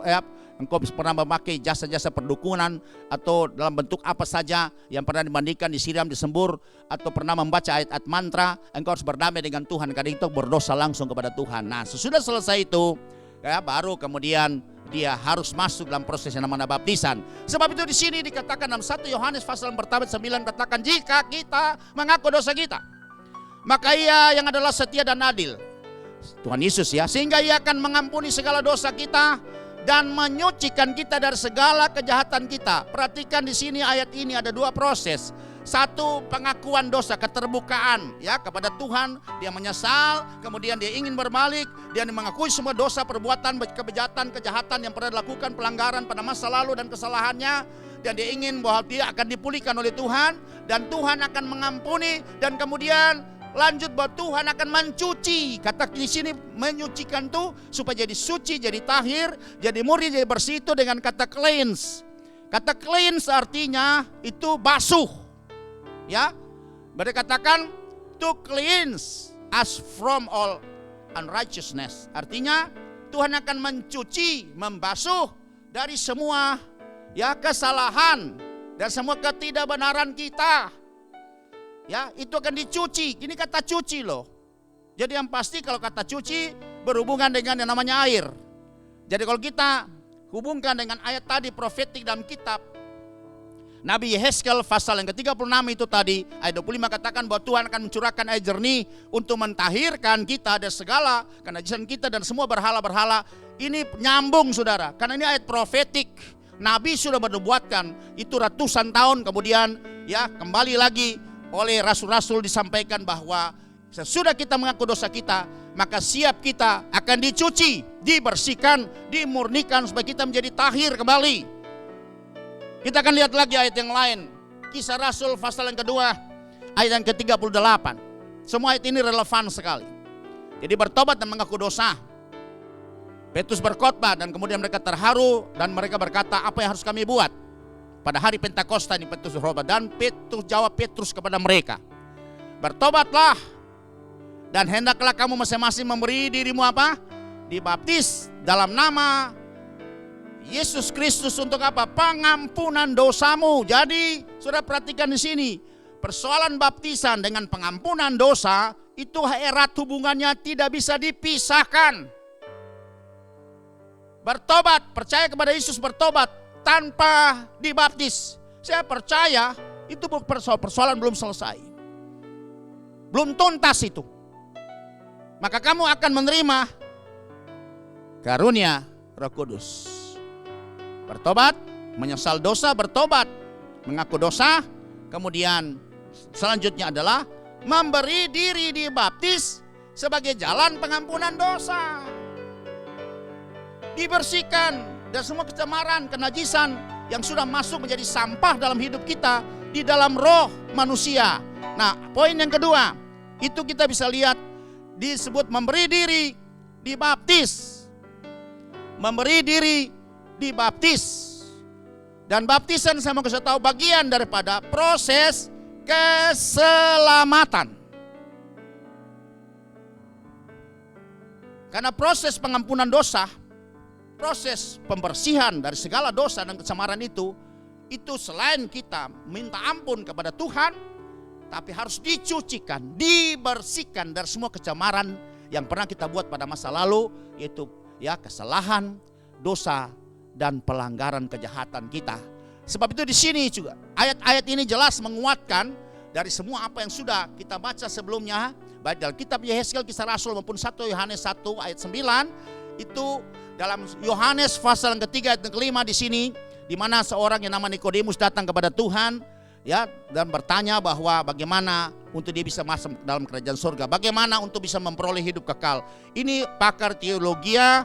engkau pernah memakai jasa-jasa perdukunan atau dalam bentuk apa saja yang pernah dimandikan, disiram, disembur, atau pernah membaca ayat-ayat mantra, engkau harus berdamai dengan Tuhan. Karena itu berdosa langsung kepada Tuhan. Nah, sesudah selesai itu, ya baru kemudian dia harus masuk dalam proses yang namanya baptisan. Sebab itu di sini dikatakan dalam 1 Yohanes pasal pertama 9, katakan jika kita mengaku dosa kita, maka ia yang adalah setia dan adil, Tuhan Yesus ya, sehingga ia akan mengampuni segala dosa kita dan menyucikan kita dari segala kejahatan kita. Perhatikan di sini ayat ini ada dua proses. Satu, pengakuan dosa, keterbukaan ya kepada Tuhan, dia menyesal, kemudian dia ingin berbalik, dia mengakui semua dosa, perbuatan, kejahatan yang pernah dilakukan, pelanggaran pada masa lalu dan kesalahannya, dan dia ingin bahwa dia akan dipulihkan oleh Tuhan, dan Tuhan akan mengampuni, dan kemudian lanjut bahwa Tuhan akan mencuci. Kata di sini menyucikan tuh supaya jadi suci, jadi tahir, jadi murni, jadi bersih, itu dengan kata cleanse. Kata cleanse artinya itu basuh. Ya, berarti katakan to cleanse us from all unrighteousness. Artinya Tuhan akan mencuci, membasuh dari semua ya kesalahan dan semua ketidakbenaran kita. Ya, itu akan dicuci. Ini kata cuci loh. Jadi yang pasti kalau kata cuci berhubungan dengan yang namanya air. Jadi kalau kita hubungkan dengan ayat tadi profetik dalam kitab Nabi Yehezkel pasal yang ke-36 itu tadi, ayat 25 katakan bahwa Tuhan akan mencurahkan air jernih untuk mentahirkan kita dari segala kenajisan kita dan semua berhala-berhala. Ini nyambung saudara, karena ini ayat profetik. Nabi sudah menubuatkan itu ratusan tahun kemudian, ya kembali lagi oleh rasul-rasul disampaikan bahwa sesudah kita mengaku dosa kita, maka siap kita akan dicuci, dibersihkan, dimurnikan supaya kita menjadi tahir kembali. Kita akan lihat lagi ayat yang lain. Kisah Rasul pasal yang kedua, ayat yang ke-38. Semua ayat ini relevan sekali. Jadi bertobat dan mengaku dosa. Petrus berkhotbah dan kemudian mereka terharu dan mereka berkata, apa yang harus kami buat? Pada hari Pentakosta ini Petrus berkhotbah dan Petrus jawab Petrus kepada mereka, bertobatlah dan hendaklah kamu masing-masing memberi dirimu apa? Dibaptis dalam nama Yesus Kristus untuk apa? Pengampunan dosamu. Jadi, saudara perhatikan di sini, persoalan baptisan dengan pengampunan dosa itu erat hubungannya, tidak bisa dipisahkan. Bertobat, percaya kepada Yesus, bertobat tanpa dibaptis. Saya percaya itu persoalan belum selesai. Belum tuntas itu. Maka kamu akan menerima karunia Roh Kudus. Bertobat, menyesal dosa, bertobat, mengaku dosa, kemudian selanjutnya adalah memberi diri dibaptis sebagai jalan pengampunan dosa. Dibersihkan dari semua kecemaran, kenajisan yang sudah masuk menjadi sampah dalam hidup kita di dalam roh manusia. Nah, poin yang kedua, itu kita bisa lihat disebut memberi diri dibaptis. Memberi diri dibaptis. Dan baptisan saya mau kasih tahu bagian daripada proses keselamatan. Karena proses pengampunan dosa, proses pembersihan dari segala dosa dan kecemaran itu selain kita minta ampun kepada Tuhan, tapi harus dicucikan, dibersihkan dari semua kecemaran yang pernah kita buat pada masa lalu, yaitu ya kesalahan, dosa, dan pelanggaran kejahatan kita. Sebab itu di sini juga ayat-ayat ini jelas menguatkan dari semua apa yang sudah kita baca sebelumnya, baik dalam kitab Yehezkel, Kisah Rasul maupun 1 Yohanes 1 ayat 9. Itu dalam Yohanes pasal yang ketiga ayat yang kelima di sini, di mana seorang yang nama Nikodemus datang kepada Tuhan, ya, dan bertanya bahwa bagaimana untuk dia bisa masuk dalam kerajaan surga, bagaimana untuk bisa memperoleh hidup kekal. Ini pakar teologia,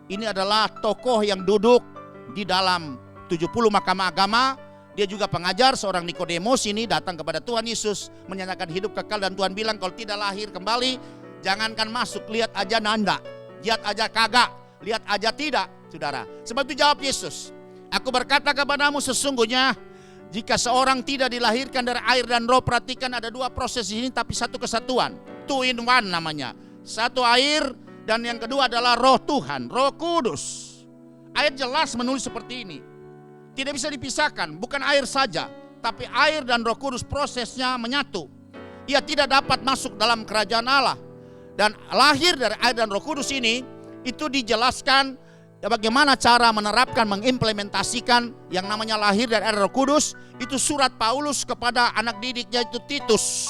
ini adalah tokoh yang duduk di dalam 70 mahkamah agama. Dia juga pengajar. Seorang Nikodemus ini datang kepada Tuhan Yesus menyatakan hidup kekal, dan Tuhan bilang kalau tidak lahir kembali jangankan masuk, lihat aja nanda, lihat aja kagak, lihat aja tidak, saudara. Sebab itu jawab Yesus, aku berkata kepadamu sesungguhnya jika seorang tidak dilahirkan dari air dan roh, perhatikan ada dua proses ini tapi satu kesatuan, two in one namanya. Satu air dan yang kedua adalah roh Tuhan, Roh Kudus. Ayat jelas menulis seperti ini. Tidak bisa dipisahkan, bukan air saja, tapi air dan Roh Kudus prosesnya menyatu. Ia tidak dapat masuk dalam kerajaan Allah. Dan lahir dari air dan Roh Kudus ini, itu dijelaskan ya, bagaimana cara menerapkan, mengimplementasikan yang namanya lahir dari air Roh Kudus. Itu surat Paulus kepada anak didiknya itu Titus.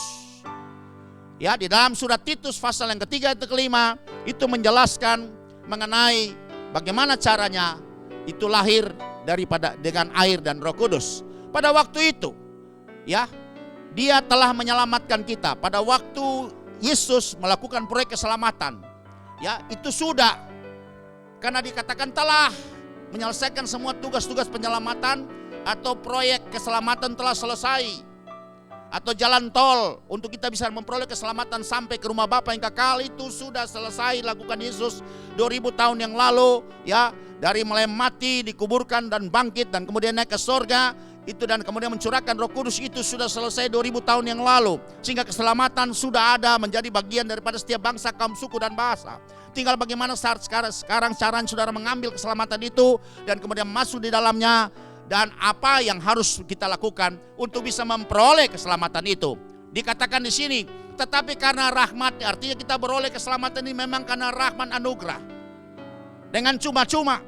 Ya, di dalam surat Titus pasal yang ketiga ayat kelima itu menjelaskan mengenai bagaimana caranya itu lahir daripada dengan air dan Roh Kudus. Pada waktu itu, ya, Dia telah menyelamatkan kita. Pada waktu Yesus melakukan proyek keselamatan, ya, itu sudah, karena dikatakan telah menyelesaikan semua tugas-tugas penyelamatan atau proyek keselamatan telah selesai. Atau jalan tol untuk kita bisa memperoleh keselamatan sampai ke rumah Bapa yang kekal itu sudah selesai lakukan Yesus 2000 tahun yang lalu, ya, dari mulai mati, dikuburkan dan bangkit dan kemudian naik ke sorga itu, dan kemudian mencurahkan Roh Kudus itu sudah selesai 2000 tahun yang lalu, sehingga keselamatan sudah ada menjadi bagian daripada setiap bangsa, kaum, suku dan bahasa. Tinggal bagaimana sekarang cara saudara mengambil keselamatan itu dan kemudian masuk di dalamnya. Dan apa yang harus kita lakukan untuk bisa memperoleh keselamatan itu. Dikatakan di sini, tetapi karena rahmat, artinya kita beroleh keselamatan ini memang karena rahmat anugerah. Dengan cuma-cuma.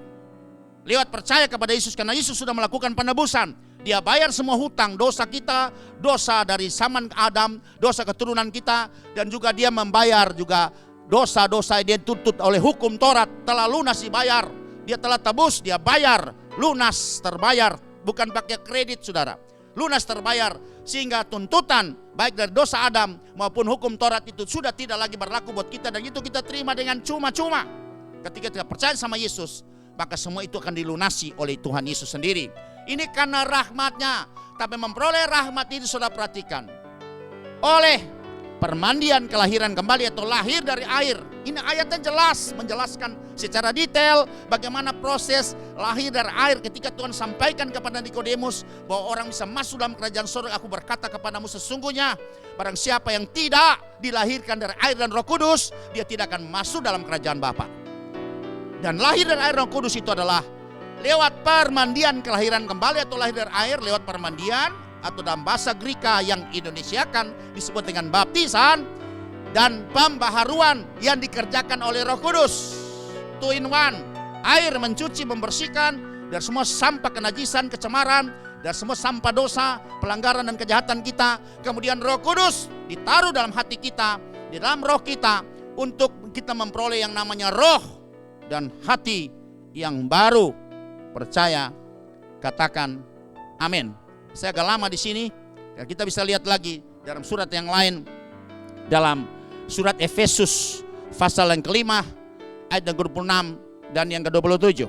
Lewat percaya kepada Yesus, karena Yesus sudah melakukan penebusan. Dia bayar semua hutang dosa kita, dosa dari zaman Adam, dosa keturunan kita, dan juga dia membayar juga dosa-dosa yang dituntut oleh hukum Taurat. Telah lunas dibayar. Dia telah tebus, dia bayar, lunas terbayar, bukan pakai kredit saudara. Lunas terbayar, sehingga tuntutan baik dari dosa Adam maupun hukum Taurat itu sudah tidak lagi berlaku buat kita, dan itu kita terima dengan cuma-cuma. Ketika kita percaya sama Yesus, maka semua itu akan dilunasi oleh Tuhan Yesus sendiri. Ini karena rahmatnya. Tapi memperoleh rahmat ini saudara perhatikan, oleh permandian kelahiran kembali atau lahir dari air. Ini ayatnya jelas menjelaskan secara detail bagaimana proses lahir dari air. Ketika Tuhan sampaikan kepada Nikodemus bahwa orang bisa masuk dalam kerajaan surga, aku berkata kepadamu sesungguhnya barang siapa yang tidak dilahirkan dari air dan Roh Kudus, dia tidak akan masuk dalam kerajaan Bapa. Dan lahir dari air Roh Kudus itu adalah lewat permandian kelahiran kembali atau lahir dari air, lewat permandian atau dalam bahasa Greka yang Indonesiakan disebut dengan baptisan, dan pembaharuan yang dikerjakan oleh Roh Kudus. Two in one. Air mencuci, membersihkan dari semua sampah kenajisan, kecemaran, dari semua sampah dosa, pelanggaran dan kejahatan kita. Kemudian Roh Kudus ditaruh dalam hati kita, di dalam roh kita, untuk kita memperoleh yang namanya roh dan hati yang baru. Percaya, katakan amin. Saya agak lama di sini, kita bisa lihat lagi dalam surat yang lain, dalam surat Efesus pasal yang kelima ayat yang ke-26 dan yang ke-27.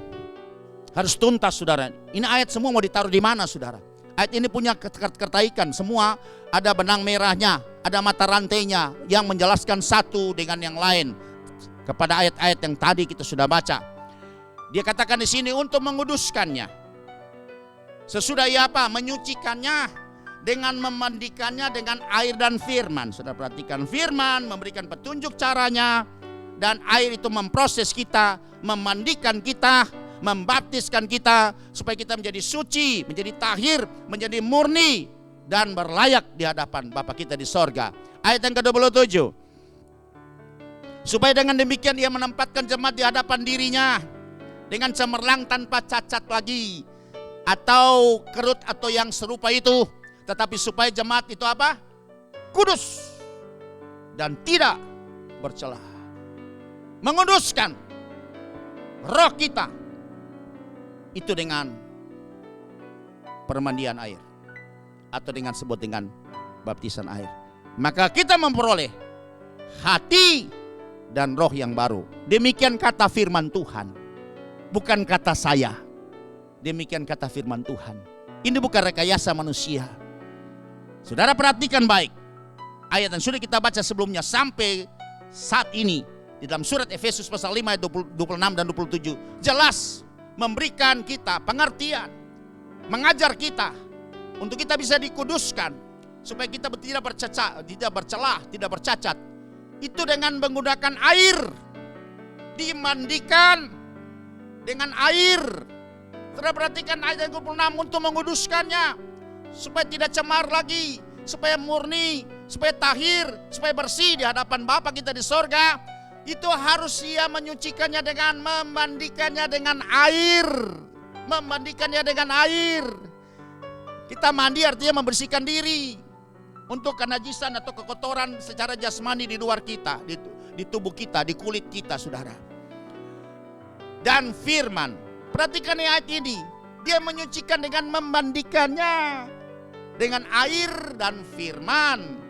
Harus tuntas saudara. Ini ayat semua mau ditaruh di mana saudara? Ayat ini punya keterkaitan, semua ada benang merahnya, ada mata rantainya yang menjelaskan satu dengan yang lain kepada ayat-ayat yang tadi kita sudah baca. Dia katakan di sini untuk menguduskannya. Sesudah ia apa? Menyucikannya dengan memandikannya dengan air dan firman. Sudah perhatikan, firman memberikan petunjuk caranya, dan air itu memproses kita, memandikan kita, membaptiskan kita supaya kita menjadi suci, menjadi tahir, menjadi murni dan berlayak di hadapan Bapa kita di sorga. Ayat yang ke-27. Supaya dengan demikian ia menempatkan jemaat di hadapan dirinya dengan cemerlang tanpa cacat lagi atau kerut atau yang serupa itu, tetapi supaya jemaat itu apa? Kudus dan tidak bercela. Menguduskan roh kita itu dengan permandian air atau dengan sebut dengan baptisan air. Maka kita memperoleh hati dan roh yang baru. Demikian kata firman Tuhan, bukan kata saya. Demikian kata firman Tuhan. Ini bukan rekayasa manusia. Saudara perhatikan baik ayat yang sudah kita baca sebelumnya sampai saat ini di dalam surat Efesus pasal 5 ayat 26 dan 27 jelas memberikan kita pengertian, mengajar kita untuk kita bisa dikuduskan supaya kita tidak bercelah, tidak bercacat. Itu dengan menggunakan air, dimandikan dengan air. Saudara perhatikan ayat 26 untuk menguduskannya supaya tidak cemar lagi, supaya murni, supaya tahir, supaya bersih di hadapan Bapa kita di sorga. Itu harus ia menyucikannya dengan memandikannya dengan air. Memandikannya dengan air. Kita mandi artinya membersihkan diri untuk kenajisan atau kekotoran secara jasmani di luar kita, di tubuh kita, di kulit kita saudara. Dan firman, perhatikan ayat ini, dia menyucikan dengan memandikannya dengan air dan firman.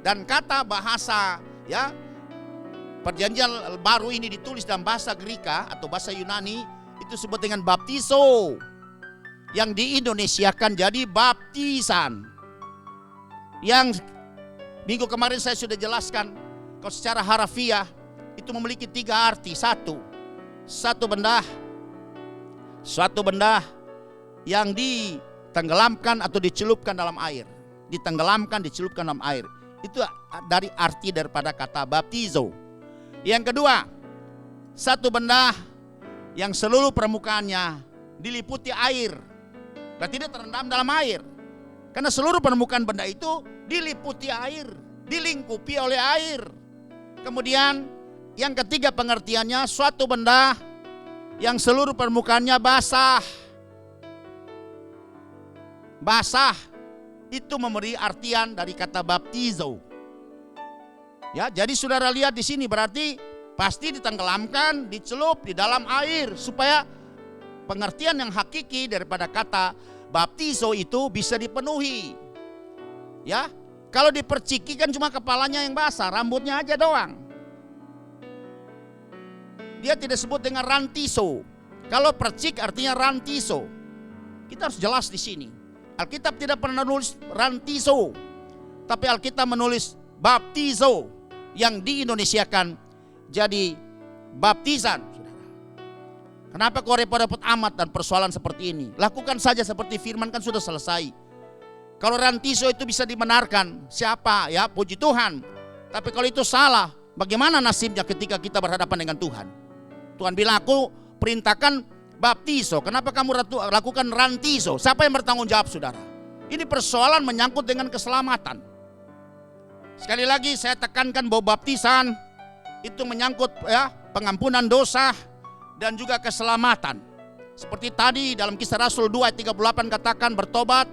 Dan kata bahasa ya, perjanjian baru ini ditulis dalam bahasa Greka atau bahasa Yunani, itu disebut dengan baptizo, yang diindonesiakan jadi baptisan. Yang minggu kemarin saya sudah jelaskan, kalau secara harafiah itu memiliki 3 arti. Suatu benda yang ditenggelamkan atau dicelupkan dalam air. Ditenggelamkan, dicelupkan dalam air. Itu dari arti daripada kata baptizo. Yang kedua, satu benda yang seluruh permukaannya diliputi air dan tidak terendam dalam air. Karena seluruh permukaan benda itu diliputi air, dilingkupi oleh air. Kemudian yang ketiga pengertiannya, suatu benda yang seluruh permukaannya basah. Basah itu memberi artian dari kata baptizo. Ya, jadi saudara lihat di sini berarti pasti ditenggelamkan, dicelup di dalam air supaya pengertian yang hakiki daripada kata baptizo itu bisa dipenuhi. Ya, kalau diperciki kan cuma kepalanya yang basah, rambutnya aja doang. Dia tidak sebut dengan rantiso. Kalau percik artinya rantiso. Kita harus jelas di sini. Alkitab tidak pernah menulis rantiso, tapi Alkitab menulis baptizo yang diindonesiakan jadi baptisan. Kenapa kau repot-repot amat dan persoalan seperti ini? Lakukan saja seperti firman, kan sudah selesai. Kalau rantiso itu bisa dibenarkan, siapa ya, puji Tuhan. Tapi kalau itu salah, bagaimana nasibnya ketika kita berhadapan dengan Tuhan? Tuhan bilang, aku perintahkan baptiso, kenapa kamu lakukan rantiso? Siapa yang bertanggung jawab, saudara? Ini persoalan menyangkut dengan keselamatan. Sekali lagi saya tekankan bahwa baptisan itu menyangkut ya pengampunan dosa dan juga keselamatan. Seperti tadi dalam Kisah Rasul 2 ayat 38 katakan, bertobat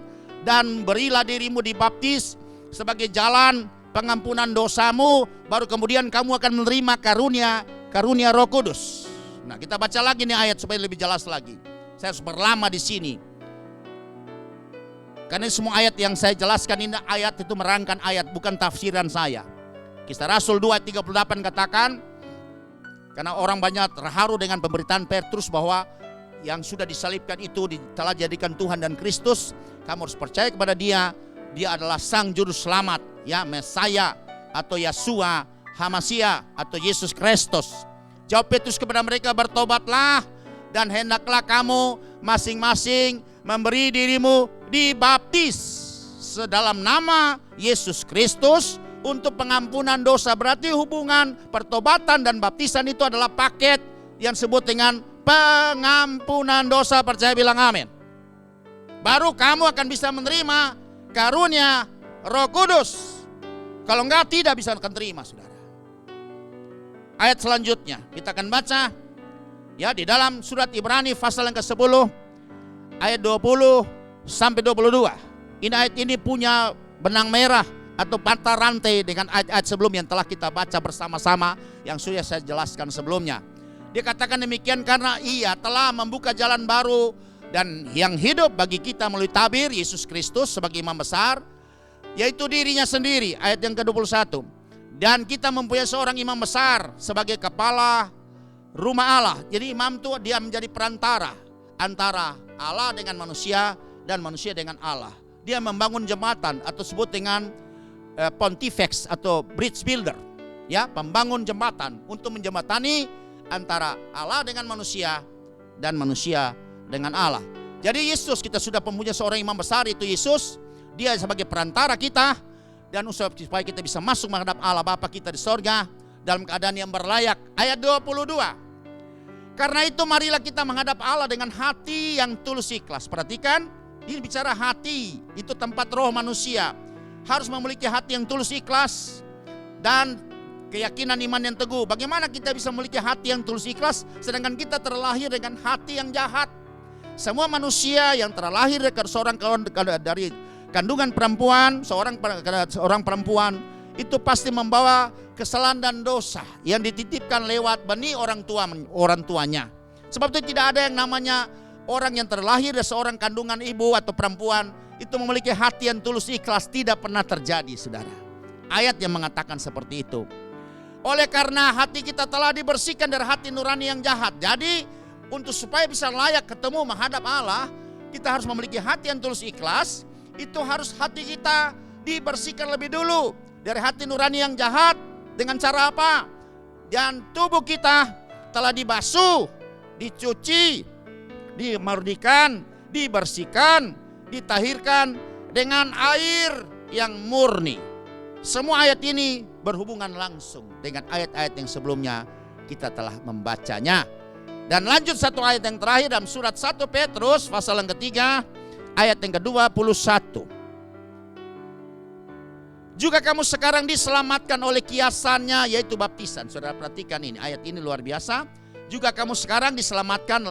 dan berilah dirimu dibaptis sebagai jalan pengampunan dosamu, baru kemudian kamu akan menerima karunia Roh Kudus. Nah, kita baca lagi nih ayat supaya lebih jelas lagi. Saya harus berlama di sini. Karena semua ayat yang saya jelaskan ini ayat itu merangkai ayat, bukan tafsiran saya. Kisah Rasul 2 ayat 38 katakan, karena orang banyak terharu dengan pemberitaan Petrus bahwa yang sudah disalibkan itu telah dijadikan Tuhan dan Kristus. Kamu harus percaya kepada dia. Dia adalah Sang Juru Selamat, ya, Mesaya atau Yeshua Hamasia atau Yesus Kristus. Jawab Petrus kepada mereka, bertobatlah dan hendaklah kamu masing-masing memberi dirimu dibaptis sedalam nama Yesus Kristus untuk pengampunan dosa. Berarti hubungan pertobatan dan baptisan itu adalah paket yang disebut dengan pengampunan dosa. Percaya, bilang amin. Baru kamu akan bisa menerima karunia Roh Kudus. Kalau enggak, tidak bisa akan terima, saudara. Ayat selanjutnya kita akan baca ya di dalam surat Ibrani pasal yang ke-10 ayat 20 sampai 22. Ini ayat ini punya benang merah atau mata rantai dengan ayat-ayat sebelum yang telah kita baca bersama-sama yang sudah saya jelaskan sebelumnya. Dia katakan demikian, karena ia telah membuka jalan baru dan yang hidup bagi kita melalui tabir Yesus Kristus sebagai imam besar, yaitu dirinya sendiri. Ayat yang ke-21. Dan kita mempunyai seorang imam besar sebagai kepala rumah Allah. Jadi imam itu dia menjadi perantara antara Allah dengan manusia dan manusia dengan Allah. Dia membangun jembatan atau sebut dengan pontifex atau bridge builder. Ya, pembangun jembatan untuk menjembatani antara Allah dengan manusia dan manusia dengan Allah. Jadi Yesus, kita sudah mempunyai seorang imam besar, itu Yesus. Dia sebagai perantara kita dan supaya kita bisa masuk menghadap Allah Bapa kita di sorga dalam keadaan yang berlayak. Ayat 22. Karena itu marilah kita menghadap Allah dengan hati yang tulus ikhlas. Perhatikan, ini bicara hati, itu tempat roh manusia. Harus memiliki hati yang tulus ikhlas dan keyakinan iman yang teguh. Bagaimana kita bisa memiliki hati yang tulus ikhlas sedangkan kita terlahir dengan hati yang jahat? Semua manusia yang terlahir dari kandungan perempuan, seorang perempuan itu pasti membawa kesalahan dan dosa yang dititipkan lewat benih orang tuanya. Sebab itu tidak ada yang namanya orang yang terlahir dari seorang kandungan ibu atau perempuan itu memiliki hati yang tulus ikhlas. Tidak pernah terjadi, saudara. Ayat yang mengatakan seperti itu. Oleh karena hati kita telah dibersihkan dari hati nurani yang jahat. Jadi untuk supaya bisa layak ketemu menghadap Allah, kita harus memiliki hati yang tulus ikhlas. Itu harus hati kita dibersihkan lebih dulu dari hati nurani yang jahat. Dengan cara apa? Dan tubuh kita telah dibasuh, dicuci, dimandikan, dibersihkan, ditahirkan dengan air yang murni. Semua ayat ini berhubungan langsung dengan ayat-ayat yang sebelumnya kita telah membacanya. Dan lanjut satu ayat yang terakhir dalam surat 1 Petrus pasal yang ketiga ayat yang ke-21. Juga kamu sekarang diselamatkan oleh kiasannya, yaitu baptisan. Saudara perhatikan ini, ayat ini luar biasa. juga kamu sekarang diselamatkan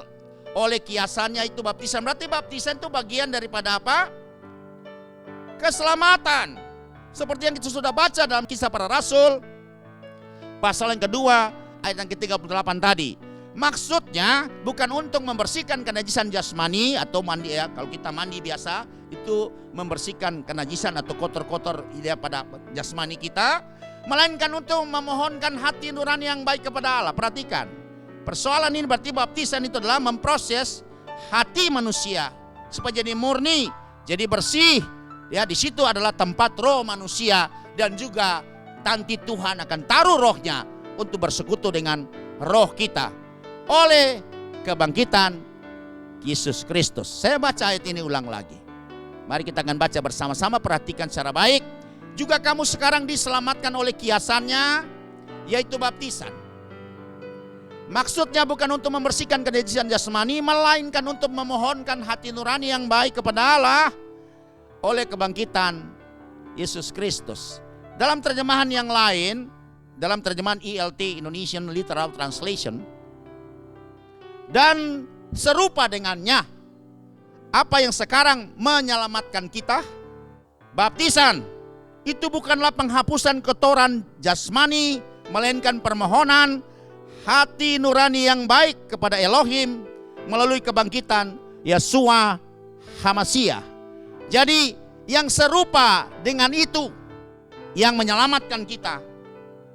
oleh kiasannya, itu baptisan. Berarti baptisan itu bagian daripada apa? Keselamatan. Seperti yang kita sudah baca dalam Kisah Para Rasul pasal yang kedua ayat yang ke-38 tadi. Maksudnya bukan untuk membersihkan kenajisan jasmani atau mandi ya. Kalau kita mandi biasa itu membersihkan kenajisan atau kotor-kotor pada jasmani kita, melainkan untuk memohonkan hati nurani yang baik kepada Allah. Perhatikan, persoalan ini berarti baptisan itu adalah memproses hati manusia supaya jadi murni, jadi bersih. Ya, di situ adalah tempat roh manusia, dan juga nanti Tuhan akan taruh rohnya untuk bersekutu dengan roh kita oleh kebangkitan Yesus Kristus. Saya baca ayat ini ulang lagi. Mari kita akan baca bersama-sama, perhatikan secara baik. Juga kamu sekarang diselamatkan oleh kiasannya, yaitu baptisan. Maksudnya bukan untuk membersihkan kenajisan jasmani, melainkan untuk memohonkan hati nurani yang baik kepada Allah oleh kebangkitan Yesus Kristus. Dalam terjemahan yang lain, dalam terjemahan ELT, Indonesian Literal Translation, dan serupa dengannya, apa yang sekarang menyelamatkan kita, baptisan, itu bukanlah penghapusan kotoran jasmani, melainkan permohonan hati nurani yang baik kepada Elohim melalui kebangkitan Yeshua HaMashiach. Jadi yang serupa dengan itu yang menyelamatkan kita,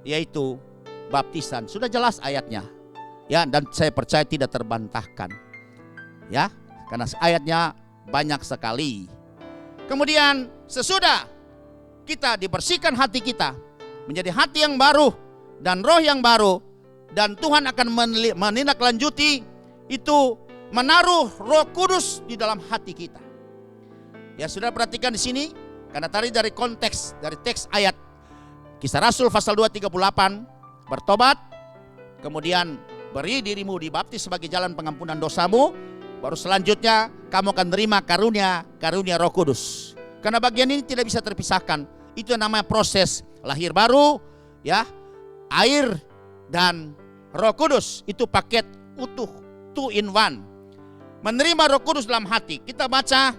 yaitu baptisan. Sudah jelas ayatnya, ya, dan saya percaya tidak terbantahkan, ya, karena ayatnya banyak sekali. Kemudian sesudah kita dibersihkan hati kita menjadi hati yang baru dan roh yang baru, dan Tuhan akan menindaklanjuti itu, menaruh Roh Kudus di dalam hati kita. Ya, sudah perhatikan di sini, karena tadi dari konteks dari teks ayat Kisah Rasul pasal 2:38, bertobat, kemudian beri dirimu dibaptis sebagai jalan pengampunan dosamu, baru selanjutnya kamu akan terima karunia Roh Kudus. Karena bagian ini tidak bisa terpisahkan. Itu yang namanya proses lahir baru, ya. Air dan Roh Kudus itu paket utuh, 2 in 1. Menerima Roh Kudus dalam hati. Kita baca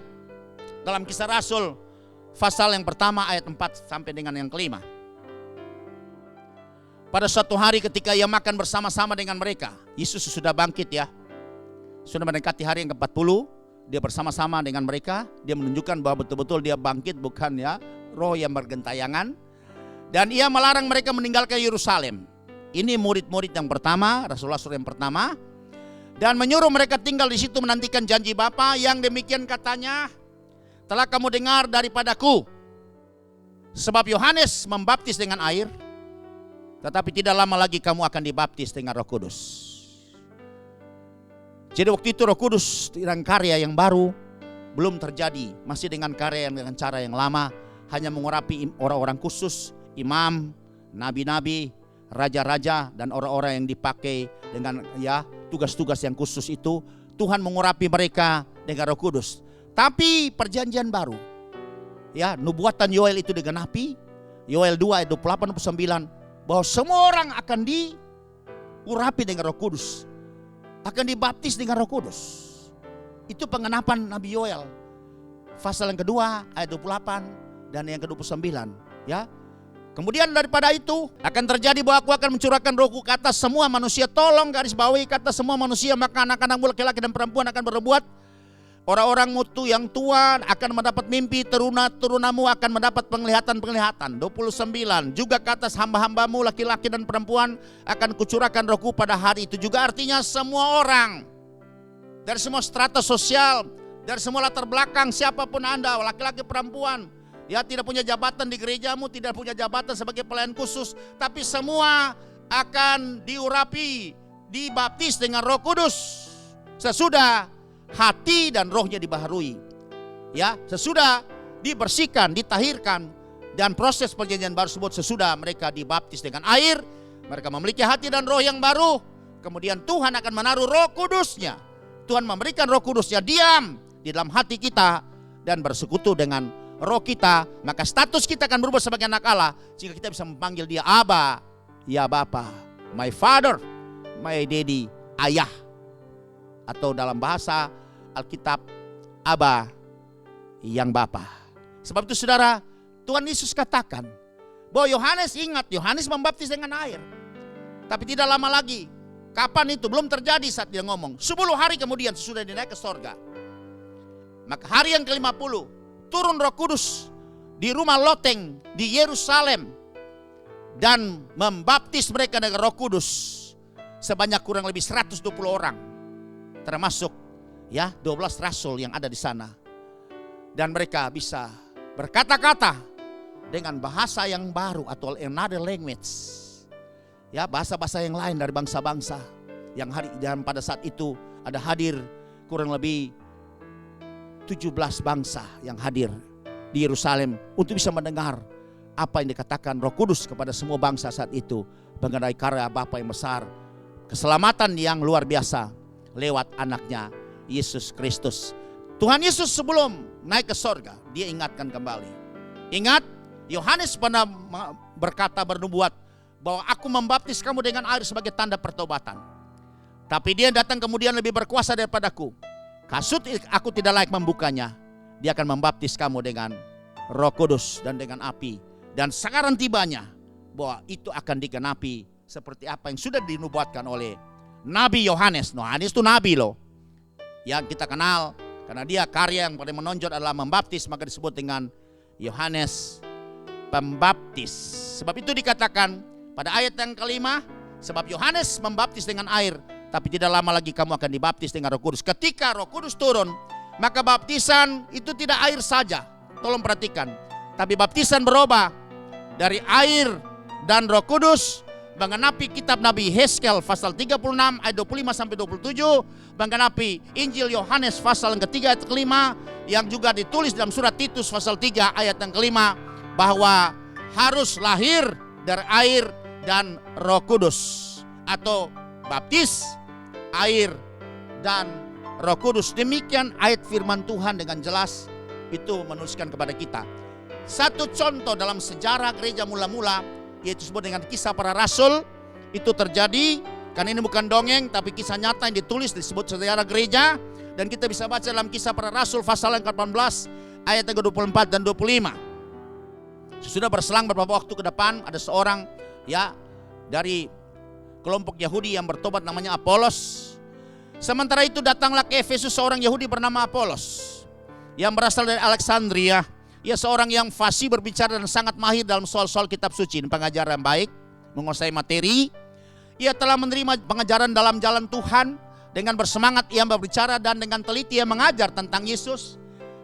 dalam Kisah Rasul pasal yang pertama ayat 4 sampai dengan yang kelima. Pada suatu hari ketika ia makan bersama-sama dengan mereka, Yesus sudah bangkit, ya. Sudah mendekati hari yang ke-40, dia bersama-sama dengan mereka. Dia menunjukkan bahwa betul-betul dia bangkit, bukan ya roh yang bergentayangan. Dan ia melarang mereka meninggalkan Yerusalem. Ini murid-murid yang pertama, rasul-rasul yang pertama. Dan menyuruh mereka tinggal di situ menantikan janji Bapa, yang demikian katanya, telah kamu dengar daripadaku. Sebab Yohanes membaptis dengan air, tetapi tidak lama lagi kamu akan dibaptis dengan Roh Kudus. Jadi waktu itu Roh Kudus dengan karya yang baru belum terjadi, masih dengan karya yang dengan cara yang lama, hanya mengurapi orang-orang khusus, imam, nabi-nabi, raja-raja, dan orang-orang yang dipakai dengan ya tugas-tugas yang khusus itu. Tuhan mengurapi mereka dengan Roh Kudus. Tapi perjanjian baru, ya, nubuatan Yoel itu digenapi. Yoel 2 ayat 28-29, bahwa semua orang akan diurapi dengan Roh Kudus, akan dibaptis dengan Roh Kudus. Itu pengenapan Nabi Yoel pasal yang kedua ayat 28 dan yang ke-29, ya. Kemudian daripada itu akan terjadi bahwa aku akan mencurahkan rohku ke atas semua manusia. Tolong garis bawahi kata semua manusia, maka anak-anakmu laki-laki dan perempuan akan berbuat. Orang-orang mutu yang tua akan mendapat mimpi, turunamu akan mendapat penglihatan-penglihatan. 29, juga ke atas hamba-hambamu laki-laki dan perempuan akan kucurahkan rohku pada hari itu juga. Artinya semua orang, dari semua strata sosial, dari semua latar belakang, siapapun Anda, laki-laki perempuan, ya, tidak punya jabatan di gerejamu, tidak punya jabatan sebagai pelayan khusus, tapi semua akan diurapi, dibaptis dengan Roh Kudus sesudah hati dan rohnya dibaharui, ya, sesudah dibersihkan, ditahirkan, dan proses perjanjian baru tersebut sesudah mereka dibaptis dengan air, mereka memiliki hati dan roh yang baru. Kemudian Tuhan akan menaruh Roh Kudusnya. Tuhan memberikan Roh Kudusnya diam di dalam hati kita dan bersekutu dengan roh kita, maka status kita akan berubah sebagai anak Allah, sehingga kita bisa memanggil dia Abba, ya Bapa, my Father, my Daddy, ayah, atau dalam bahasa Alkitab Aba, yang Bapa. Sebab itu saudara, Tuhan Yesus katakan bahwa Yohanes, ingat, Yohanes membaptis dengan air. Tapi tidak lama lagi, kapan itu? Belum terjadi saat dia ngomong. 10 hari kemudian sesudah dia naik ke sorga. Maka hari yang ke-50 turun Roh Kudus di rumah loteng di Yerusalem dan membaptis mereka dengan Roh Kudus sebanyak kurang lebih 120 orang, termasuk 12 rasul yang ada di sana. Dan mereka bisa berkata-kata dengan bahasa yang baru atau another language, bahasa-bahasa yang lain dari bangsa-bangsa yang dan pada saat itu ada hadir kurang lebih 17 bangsa yang hadir di Yerusalem untuk bisa mendengar apa yang dikatakan Roh Kudus kepada semua bangsa saat itu mengenai karya Bapa yang besar, keselamatan yang luar biasa lewat anaknya Yesus Kristus. Tuhan Yesus sebelum naik ke sorga, dia ingatkan kembali. Ingat, Yohanes pernah bernubuat bahwa aku membaptis kamu dengan air sebagai tanda pertobatan. Tapi dia datang kemudian lebih berkuasa daripadaku. Kasut aku tidak layak membukanya. Dia akan membaptis kamu dengan Roh Kudus dan dengan api. Dan sekarang tibanya bahwa itu akan digenapi seperti apa yang sudah dinubuatkan oleh Nabi Yohanes. Yohanes itu nabi loh, yang kita kenal karena dia karya yang paling menonjol adalah membaptis, maka disebut dengan Yohanes Pembaptis. Sebab itu dikatakan pada ayat yang kelima, sebab Yohanes membaptis dengan air, tapi tidak lama lagi kamu akan dibaptis dengan Roh Kudus. Ketika Roh Kudus turun, maka baptisan itu tidak air saja. Tolong perhatikan, tapi baptisan berubah dari air dan Roh Kudus, menggenapi kitab Nabi Hezkel pasal 36 ayat 25 sampai 27, menggenapi Injil Yohanes pasal yang ketiga ayat kelima, yang juga ditulis dalam surat Titus pasal 3 ayat yang kelima, bahwa harus lahir dari air dan Roh Kudus, atau baptis, air dan Roh Kudus. Demikian ayat firman Tuhan dengan jelas itu menuliskan kepada kita. Satu contoh dalam sejarah gereja mula-mula, yaitu disebut dengan Kisah Para Rasul. Itu terjadi karena ini bukan dongeng, tapi kisah nyata yang ditulis disebut sejarah gereja. Dan kita bisa baca dalam Kisah Para Rasul pasal yang ke-18 ayat yang ke-24 dan 25. Sudah berselang beberapa waktu ke depan, ada seorang dari kelompok Yahudi yang bertobat namanya Apolos. Sementara itu datanglah ke Efesus seorang Yahudi bernama Apolos yang berasal dari Alexandria. Ia seorang yang fasih berbicara dan sangat mahir dalam soal-soal kitab suci dan pengajaran baik, menguasai materi. Ia telah menerima pengajaran dalam jalan Tuhan. Dengan bersemangat ia berbicara dan dengan teliti ia mengajar tentang Yesus.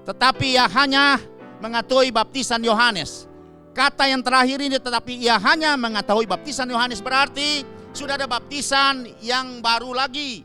Tetapi ia hanya mengetahui baptisan Yohanes. Kata yang terakhir ini, tetapi ia hanya mengetahui baptisan Yohanes, berarti sudah ada baptisan yang baru lagi,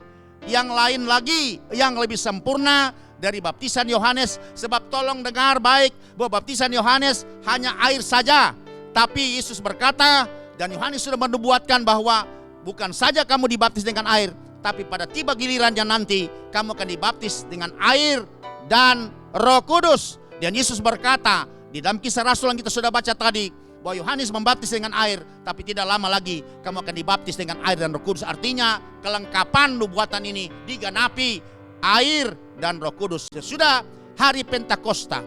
yang lain lagi, yang lebih sempurna dari baptisan Yohanes. Sebab tolong dengar baik bahwa baptisan Yohanes hanya air saja. Tapi Yesus berkata, dan Yohanes sudah menubuatkan bahwa bukan saja kamu dibaptis dengan air, tapi pada tiba gilirannya nanti kamu akan dibaptis dengan air dan Roh Kudus. Dan Yesus berkata di dalam Kisah Rasul yang kita sudah baca tadi, bahwa Yohanes membaptis dengan air, tapi tidak lama lagi kamu akan dibaptis dengan air dan Roh Kudus. Artinya kelengkapan nubuatan ini digenapi, air dan Roh Kudus. Sudah hari Pentakosta,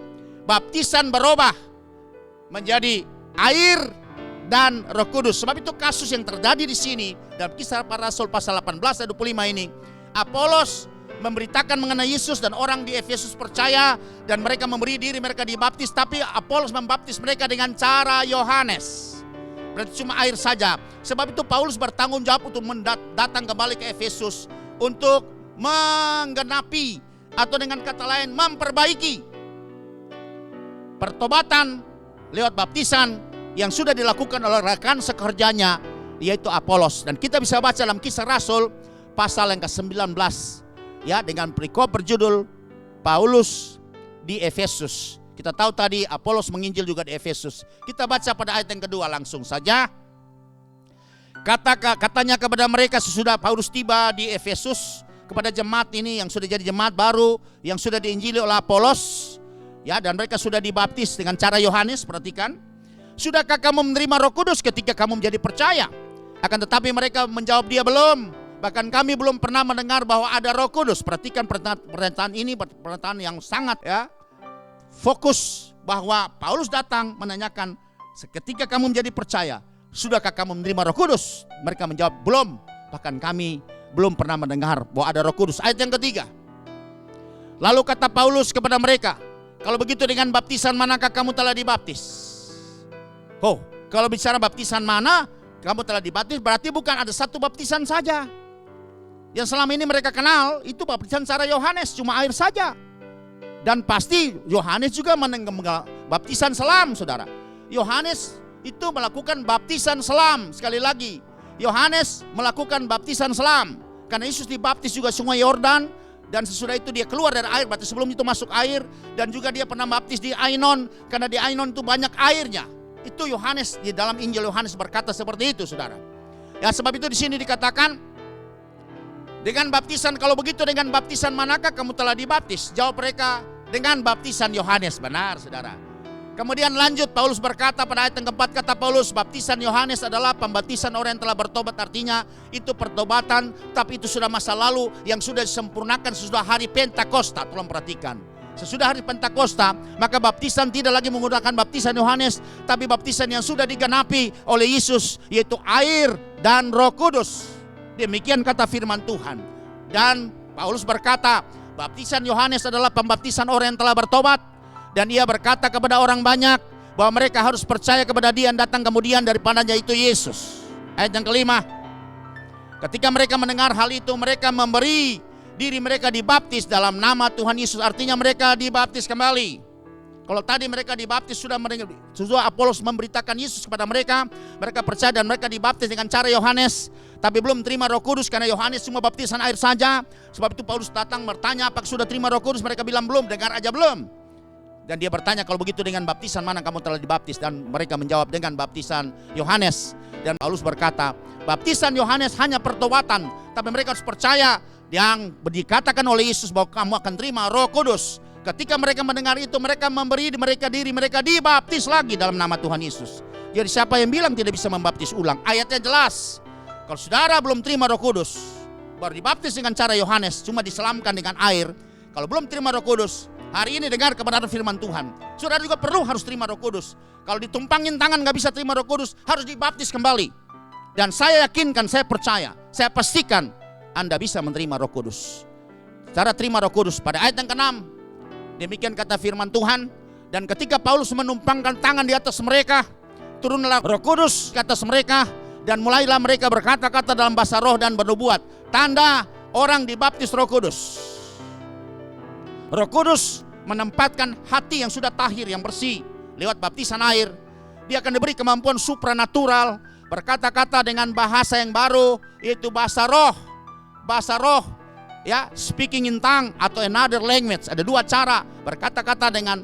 baptisan berubah menjadi air dan Roh Kudus. Sebab itu kasus yang terjadi di sini dalam Kisah Para Rasul pasal 18 ayat 25 ini, Apolos memberitakan mengenai Yesus dan orang di Efesus percaya dan mereka memberi diri mereka dibaptis. Tapi Apolos membaptis mereka dengan cara Yohanes, berarti cuma air saja. Sebab itu Paulus bertanggung jawab untuk datang kembali ke Efesus untuk menggenapi, atau dengan kata lain memperbaiki pertobatan lewat baptisan yang sudah dilakukan oleh rekan sekerjanya, yaitu Apolos. Dan kita bisa baca dalam Kisah Rasul pasal yang ke-19 dengan perikop berjudul Paulus di Efesus. Kita tahu tadi Apolos menginjil juga di Efesus. Kita baca pada ayat yang kedua langsung saja. Katanya kepada mereka sesudah Paulus tiba di Efesus, kepada jemaat ini yang sudah jadi jemaat baru, yang sudah diinjili oleh Apolos, dan mereka sudah dibaptis dengan cara Yohanes. Perhatikan, sudahkah kamu menerima Roh Kudus ketika kamu menjadi percaya? Akan tetapi mereka menjawab dia belum. Bahkan kami belum pernah mendengar bahwa ada Roh Kudus. Perhatikan pernyataan ini, pernyataan yang sangat fokus, bahwa Paulus datang menanyakan, ketika kamu menjadi percaya, sudahkah kamu menerima Roh Kudus? Mereka menjawab, belum. Bahkan kami belum pernah mendengar bahwa ada Roh Kudus. Ayat yang ketiga. Lalu kata Paulus kepada mereka, kalau begitu dengan baptisan manakah kamu telah dibaptis? Kalau bicara baptisan mana kamu telah dibaptis, berarti bukan ada satu baptisan saja. Yang selama ini mereka kenal itu baptisan secara Yohanes, cuma air saja. Dan pasti Yohanes juga baptisan selam, saudara. Yohanes itu melakukan baptisan selam. Sekali lagi, Yohanes melakukan baptisan selam. Karena Yesus dibaptis juga sungai Yordan. Dan sesudah itu dia keluar dari air, berarti sebelum itu masuk air. Dan juga dia pernah baptis di Ainon, karena di Ainon itu banyak airnya. Itu Yohanes, di dalam Injil Yohanes berkata seperti itu, saudara. Ya, sebab itu di sini dikatakan, dengan baptisan, kalau begitu dengan baptisan manakah kamu telah dibaptis? Jawab mereka, dengan baptisan Yohanes. Benar, saudara. Kemudian lanjut Paulus berkata pada ayat yang keempat, kata Paulus, baptisan Yohanes adalah pembaptisan orang yang telah bertobat. Artinya itu pertobatan, tapi itu sudah masa lalu yang sudah disempurnakan sesudah hari Pentakosta. Tolong perhatikan. Sesudah hari Pentakosta, maka baptisan tidak lagi menggunakan baptisan Yohanes, tapi baptisan yang sudah digenapi oleh Yesus, yaitu air dan Roh Kudus. Demikian kata firman Tuhan. Dan Paulus berkata, baptisan Yohanes adalah pembaptisan orang yang telah bertobat. Dan ia berkata kepada orang banyak bahwa mereka harus percaya kepada dia yang datang kemudian daripadanya, yaitu Yesus. Ayat yang kelima, ketika mereka mendengar hal itu, mereka memberi diri mereka dibaptis dalam nama Tuhan Yesus. Artinya mereka dibaptis kembali. Kalau tadi mereka dibaptis sudah Apolos memberitakan Yesus kepada mereka, mereka percaya dan mereka dibaptis dengan cara Yohanes, tapi belum terima Roh Kudus karena Yohanes cuma baptisan air saja. Sebab itu Paulus datang bertanya, apakah sudah terima Roh Kudus? Mereka bilang belum, dengar aja belum. Dan dia bertanya, kalau begitu dengan baptisan mana kamu telah dibaptis? Dan mereka menjawab, dengan baptisan Yohanes. Dan Paulus berkata, baptisan Yohanes hanya pertobatan, tapi mereka harus percaya yang dikatakan oleh Yesus bahwa kamu akan terima Roh Kudus. Ketika mereka mendengar itu, mereka memberi diri mereka dibaptis lagi dalam nama Tuhan Yesus. Jadi siapa yang bilang tidak bisa membaptis ulang? Ayatnya jelas. Kalau saudara belum terima Roh Kudus, baru dibaptis dengan cara Yohanes, cuma diselamkan dengan air. Kalau belum terima Roh Kudus, hari ini dengar kebenaran firman Tuhan, saudara juga perlu harus terima Roh Kudus. Kalau ditumpangin tangan gak bisa terima Roh Kudus, harus dibaptis kembali. Dan saya yakinkan, saya percaya, saya pastikan Anda bisa menerima Roh Kudus. Cara terima Roh Kudus pada ayat yang ke-6, demikian kata firman Tuhan. Dan ketika Paulus menumpangkan tangan di atas mereka, turunlah Roh Kudus ke atas mereka, dan mulailah mereka berkata-kata dalam bahasa roh dan bernubuat. Tanda orang dibaptis Roh Kudus. Roh Kudus menempatkan hati yang sudah tahir, yang bersih lewat baptisan air. Dia akan diberi kemampuan supranatural, berkata-kata dengan bahasa yang baru, yaitu bahasa roh. Bahasa roh, ya, speaking in tongue atau another language. Ada dua cara, berkata-kata dengan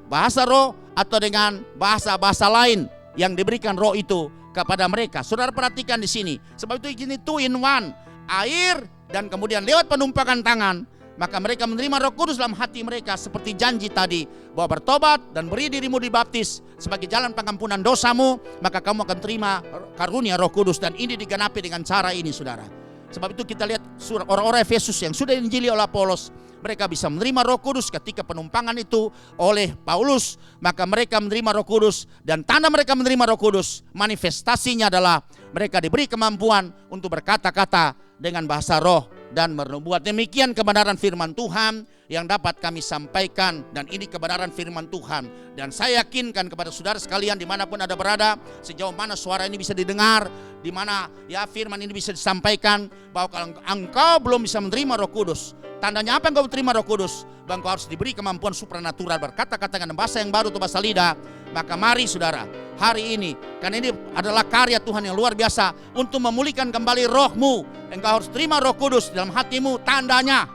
bahasa roh atau dengan bahasa-bahasa lain yang diberikan roh itu kepada mereka. Saudara perhatikan di sini. Sebab itu ini 2 in 1, air dan kemudian lewat penumpangan tangan, maka mereka menerima Roh Kudus dalam hati mereka seperti janji tadi, bahwa bertobat dan beri dirimu dibaptis sebagai jalan pengampunan dosamu, maka kamu akan terima karunia Roh Kudus. Dan ini digenapi dengan cara ini, saudara. Sebab itu kita lihat orang-orang Efesus yang sudah diinjili oleh Apolos, mereka bisa menerima Roh Kudus ketika penumpangan itu oleh Paulus, maka mereka menerima Roh Kudus. Dan tanda mereka menerima Roh Kudus, manifestasinya adalah mereka diberi kemampuan untuk berkata-kata dengan bahasa roh dan bernubuat. Demikian kebenaran firman Tuhan yang dapat kami sampaikan, dan ini kebenaran firman Tuhan. Dan saya yakinkan kepada saudara sekalian dimanapun Anda berada, sejauh mana suara ini bisa didengar, di mana firman ini bisa disampaikan, bahwa kalau engkau belum bisa menerima Roh Kudus, tandanya apa engkau terima Roh Kudus? Bahwa engkau harus diberi kemampuan supranatural, berkata-kata dengan bahasa yang baru atau bahasa lidah. Maka mari saudara, hari ini, karena ini adalah karya Tuhan yang luar biasa untuk memulihkan kembali rohmu. Engkau harus terima Roh Kudus dalam hatimu. Tandanya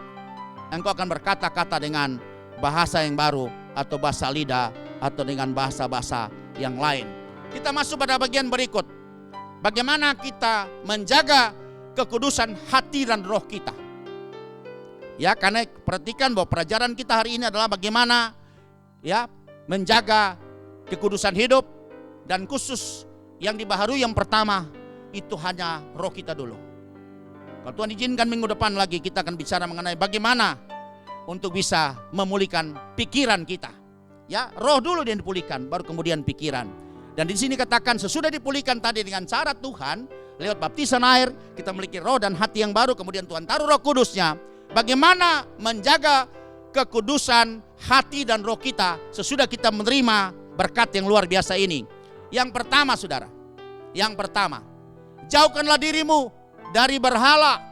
engkau akan berkata-kata dengan bahasa yang baru atau bahasa lidah atau dengan bahasa-bahasa yang lain. Kita masuk pada bagian berikut. Bagaimana kita menjaga kekudusan hati dan roh kita. Ya, karena perhatikan bahwa pelajaran kita hari ini adalah bagaimana menjaga kekudusan hidup, dan khusus yang dibaharui yang pertama itu hanya roh kita dulu. Kalau Tuhan izinkan minggu depan lagi kita akan bicara mengenai bagaimana untuk bisa memulihkan pikiran kita. Ya, roh dulu yang dipulihkan, baru kemudian pikiran. Dan di sini katakan sesudah dipulihkan tadi dengan cara Tuhan lewat baptisan air, kita memiliki roh dan hati yang baru, kemudian Tuhan taruh Roh Kudusnya. Bagaimana menjaga kekudusan hati dan roh kita sesudah kita menerima berkat yang luar biasa ini? Yang pertama, saudara, yang pertama, jauhkanlah dirimu dari berhala.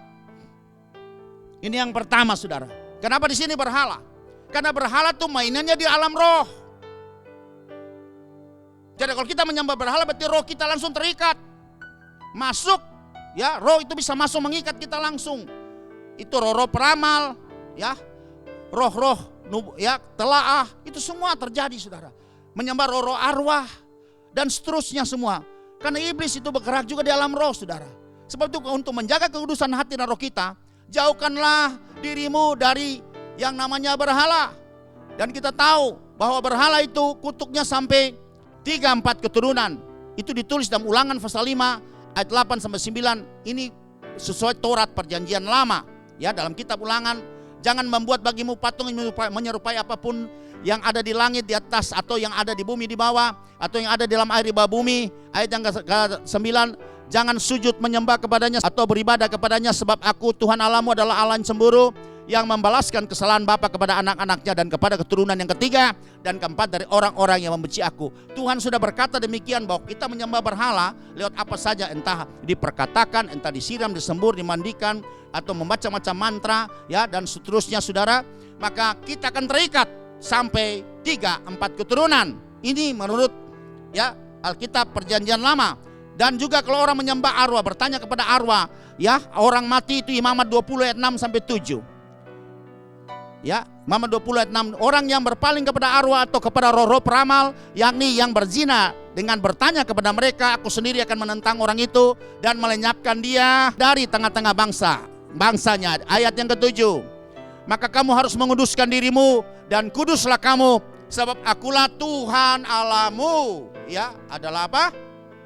Ini yang pertama, saudara. Kenapa di sini berhala? Karena berhala tuh mainannya di alam roh. Jadi kalau kita menyembah berhala berarti roh kita langsung terikat. Masuk, ya, roh itu bisa masuk mengikat kita langsung. Itu roh-roh peramal, ya, roh-roh, ya, telaah, itu semua terjadi, saudara. Menyembah roh-roh arwah dan seterusnya semua. Karena iblis itu bergerak juga di alam roh, saudara. Sebab itu untuk menjaga kekudusan hati dan roh kita, jauhkanlah dirimu dari yang namanya berhala. Dan kita tahu bahwa berhala itu kutuknya sampai 3-4 keturunan. Itu ditulis dalam Ulangan pasal 5 ayat 8 sampai 9. Ini sesuai Taurat perjanjian lama. Ya, dalam kitab Ulangan, jangan membuat bagimu patung yang menyerupai apapun yang ada di langit di atas, atau yang ada di bumi di bawah, atau yang ada di dalam air di bawah bumi. Ayat yang ke-9, jangan sujud menyembah kepadanya atau beribadah kepadanya, sebab aku Tuhan Allahmu adalah Allah yang cemburu, yang membalaskan kesalahan bapa kepada anak-anaknya dan kepada keturunan yang ketiga dan keempat dari orang-orang yang membenci aku. Tuhan sudah berkata demikian bahwa kita menyembah berhala lewat apa saja, entah diperkatakan, entah disiram, disembur, dimandikan, atau membaca macam mantra, ya, dan seterusnya, saudara. Maka kita akan terikat sampai 3-4 keturunan. Ini menurut, ya, Alkitab perjanjian lama. Dan juga kalau orang menyembah arwah, bertanya kepada arwah, ya, orang mati itu Imamat 20 ayat 6 sampai 7. Ya, Imamat 20 ayat 6, orang yang berpaling kepada arwah atau kepada roh-roh peramal, yakni yang berzina, dengan bertanya kepada mereka, aku sendiri akan menentang orang itu dan melenyapkan dia dari tengah-tengah bangsanya. Ayat yang ke-7, maka kamu harus menguduskan dirimu dan kuduslah kamu, sebab akulah Tuhan Allahmu. Ya, adalah apa?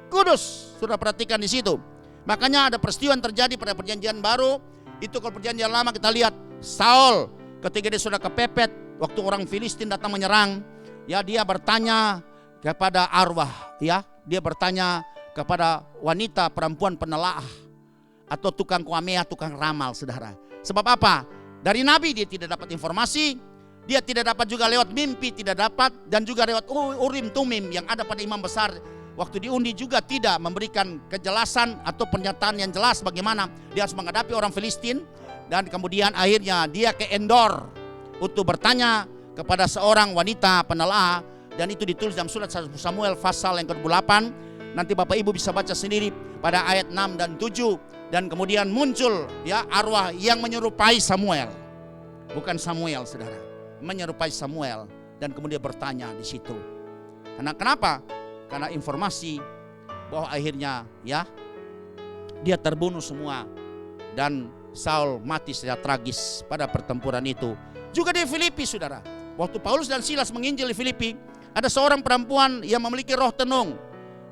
Kudus. Sudah perhatikan di situ. Makanya ada peristiwa yang terjadi pada perjanjian baru. Itu kalau perjanjian lama kita lihat Saul ketika dia sudah kepepet waktu orang Filistin datang menyerang, ya, dia bertanya kepada arwah, ya, dia bertanya kepada wanita perempuan penelaah atau tukang kuamea, tukang ramal, saudara. Sebab apa? Dari nabi dia tidak dapat informasi, dia tidak dapat juga lewat mimpi, tidak dapat, dan juga lewat urim tumim yang ada pada imam besar waktu diundi juga tidak memberikan kejelasan atau pernyataan yang jelas bagaimana dia harus menghadapi orang Filistin. Dan kemudian akhirnya dia ke Endor untuk bertanya kepada seorang wanita penelaah, dan itu ditulis dalam surat Samuel pasal yang ke-8. Nanti Bapak Ibu bisa baca sendiri pada ayat 6 dan 7. Dan kemudian muncul, ya, arwah yang menyerupai Samuel. Bukan Samuel, saudara, menyerupai Samuel, dan kemudian bertanya di situ. Karena kenapa? Karena informasi bahwa akhirnya, ya, dia terbunuh semua dan Saul mati secara tragis pada pertempuran itu. Juga di Filipi, saudara, waktu Paulus dan Silas menginjil di Filipi, ada seorang perempuan yang memiliki roh tenung,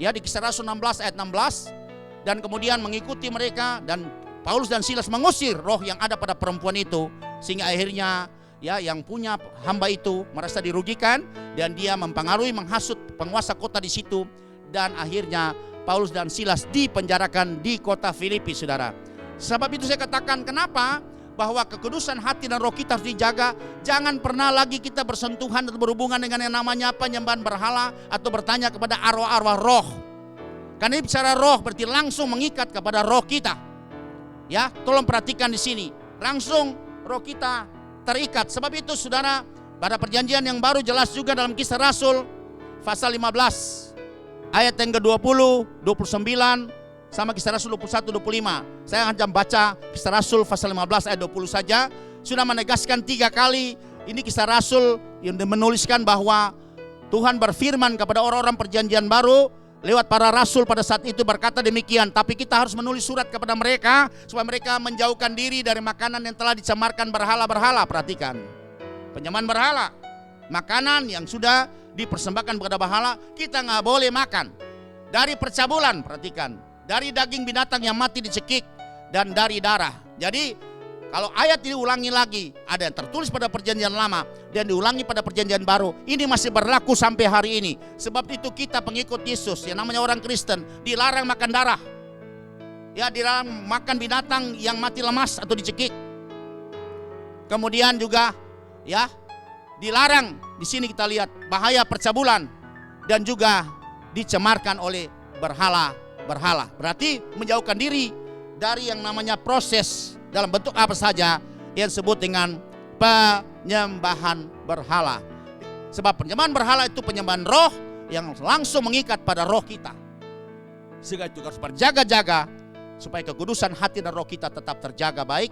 ya, di Kisah Rasul 16 ayat 16, dan kemudian mengikuti mereka, dan Paulus dan Silas mengusir roh yang ada pada perempuan itu, sehingga akhirnya, ya, yang punya hamba itu merasa dirugikan dan dia mempengaruhi, menghasut penguasa kota di situ, dan akhirnya Paulus dan Silas dipenjarakan di kota Filipi, saudara. Sebab itu saya katakan kenapa bahwa kekudusan hati dan roh kita harus dijaga. Jangan pernah lagi kita bersentuhan atau berhubungan dengan yang namanya penyembahan berhala atau bertanya kepada arwah-arwah roh. Karena ini bicara roh berarti langsung mengikat kepada roh kita. Ya, tolong perhatikan di sini. Langsung roh kita terikat. Sebab itu, saudara, pada perjanjian yang baru jelas juga dalam Kisah Rasul pasal 15 ayat yang ke-20, 29 sama Kisah Rasul 21-25. Saya akan baca Kisah Rasul pasal 15 ayat 20 saja. Sudah menegaskan 3 kali. Ini Kisah Rasul yang menuliskan bahwa Tuhan berfirman kepada orang-orang perjanjian baru lewat para rasul pada saat itu berkata demikian. Tapi kita harus menulis surat kepada mereka supaya mereka menjauhkan diri dari makanan yang telah dicemarkan berhala-berhala. Perhatikan, penyembahan berhala, makanan yang sudah dipersembahkan kepada berhala, kita nggak boleh makan. Dari percabulan, perhatikan, dari daging binatang yang mati dicekik, dan dari darah. Jadi kalau ayat diulangi lagi, ada yang tertulis pada perjanjian lama dan diulangi pada perjanjian baru, ini masih berlaku sampai hari ini. Sebab itu kita pengikut Yesus yang namanya orang Kristen dilarang makan darah. Ya, dilarang makan binatang yang mati lemas atau dicekik. Kemudian juga ya dilarang, di sini kita lihat bahaya percabulan dan juga dicemarkan oleh berhala. Berarti menjauhkan diri dari yang namanya proses dalam bentuk apa saja yang disebut dengan penyembahan berhala. Sebab penyembahan berhala itu penyembahan roh yang langsung mengikat pada roh kita. Sehingga itu harus berjaga-jaga supaya kekudusan hati dan roh kita tetap terjaga baik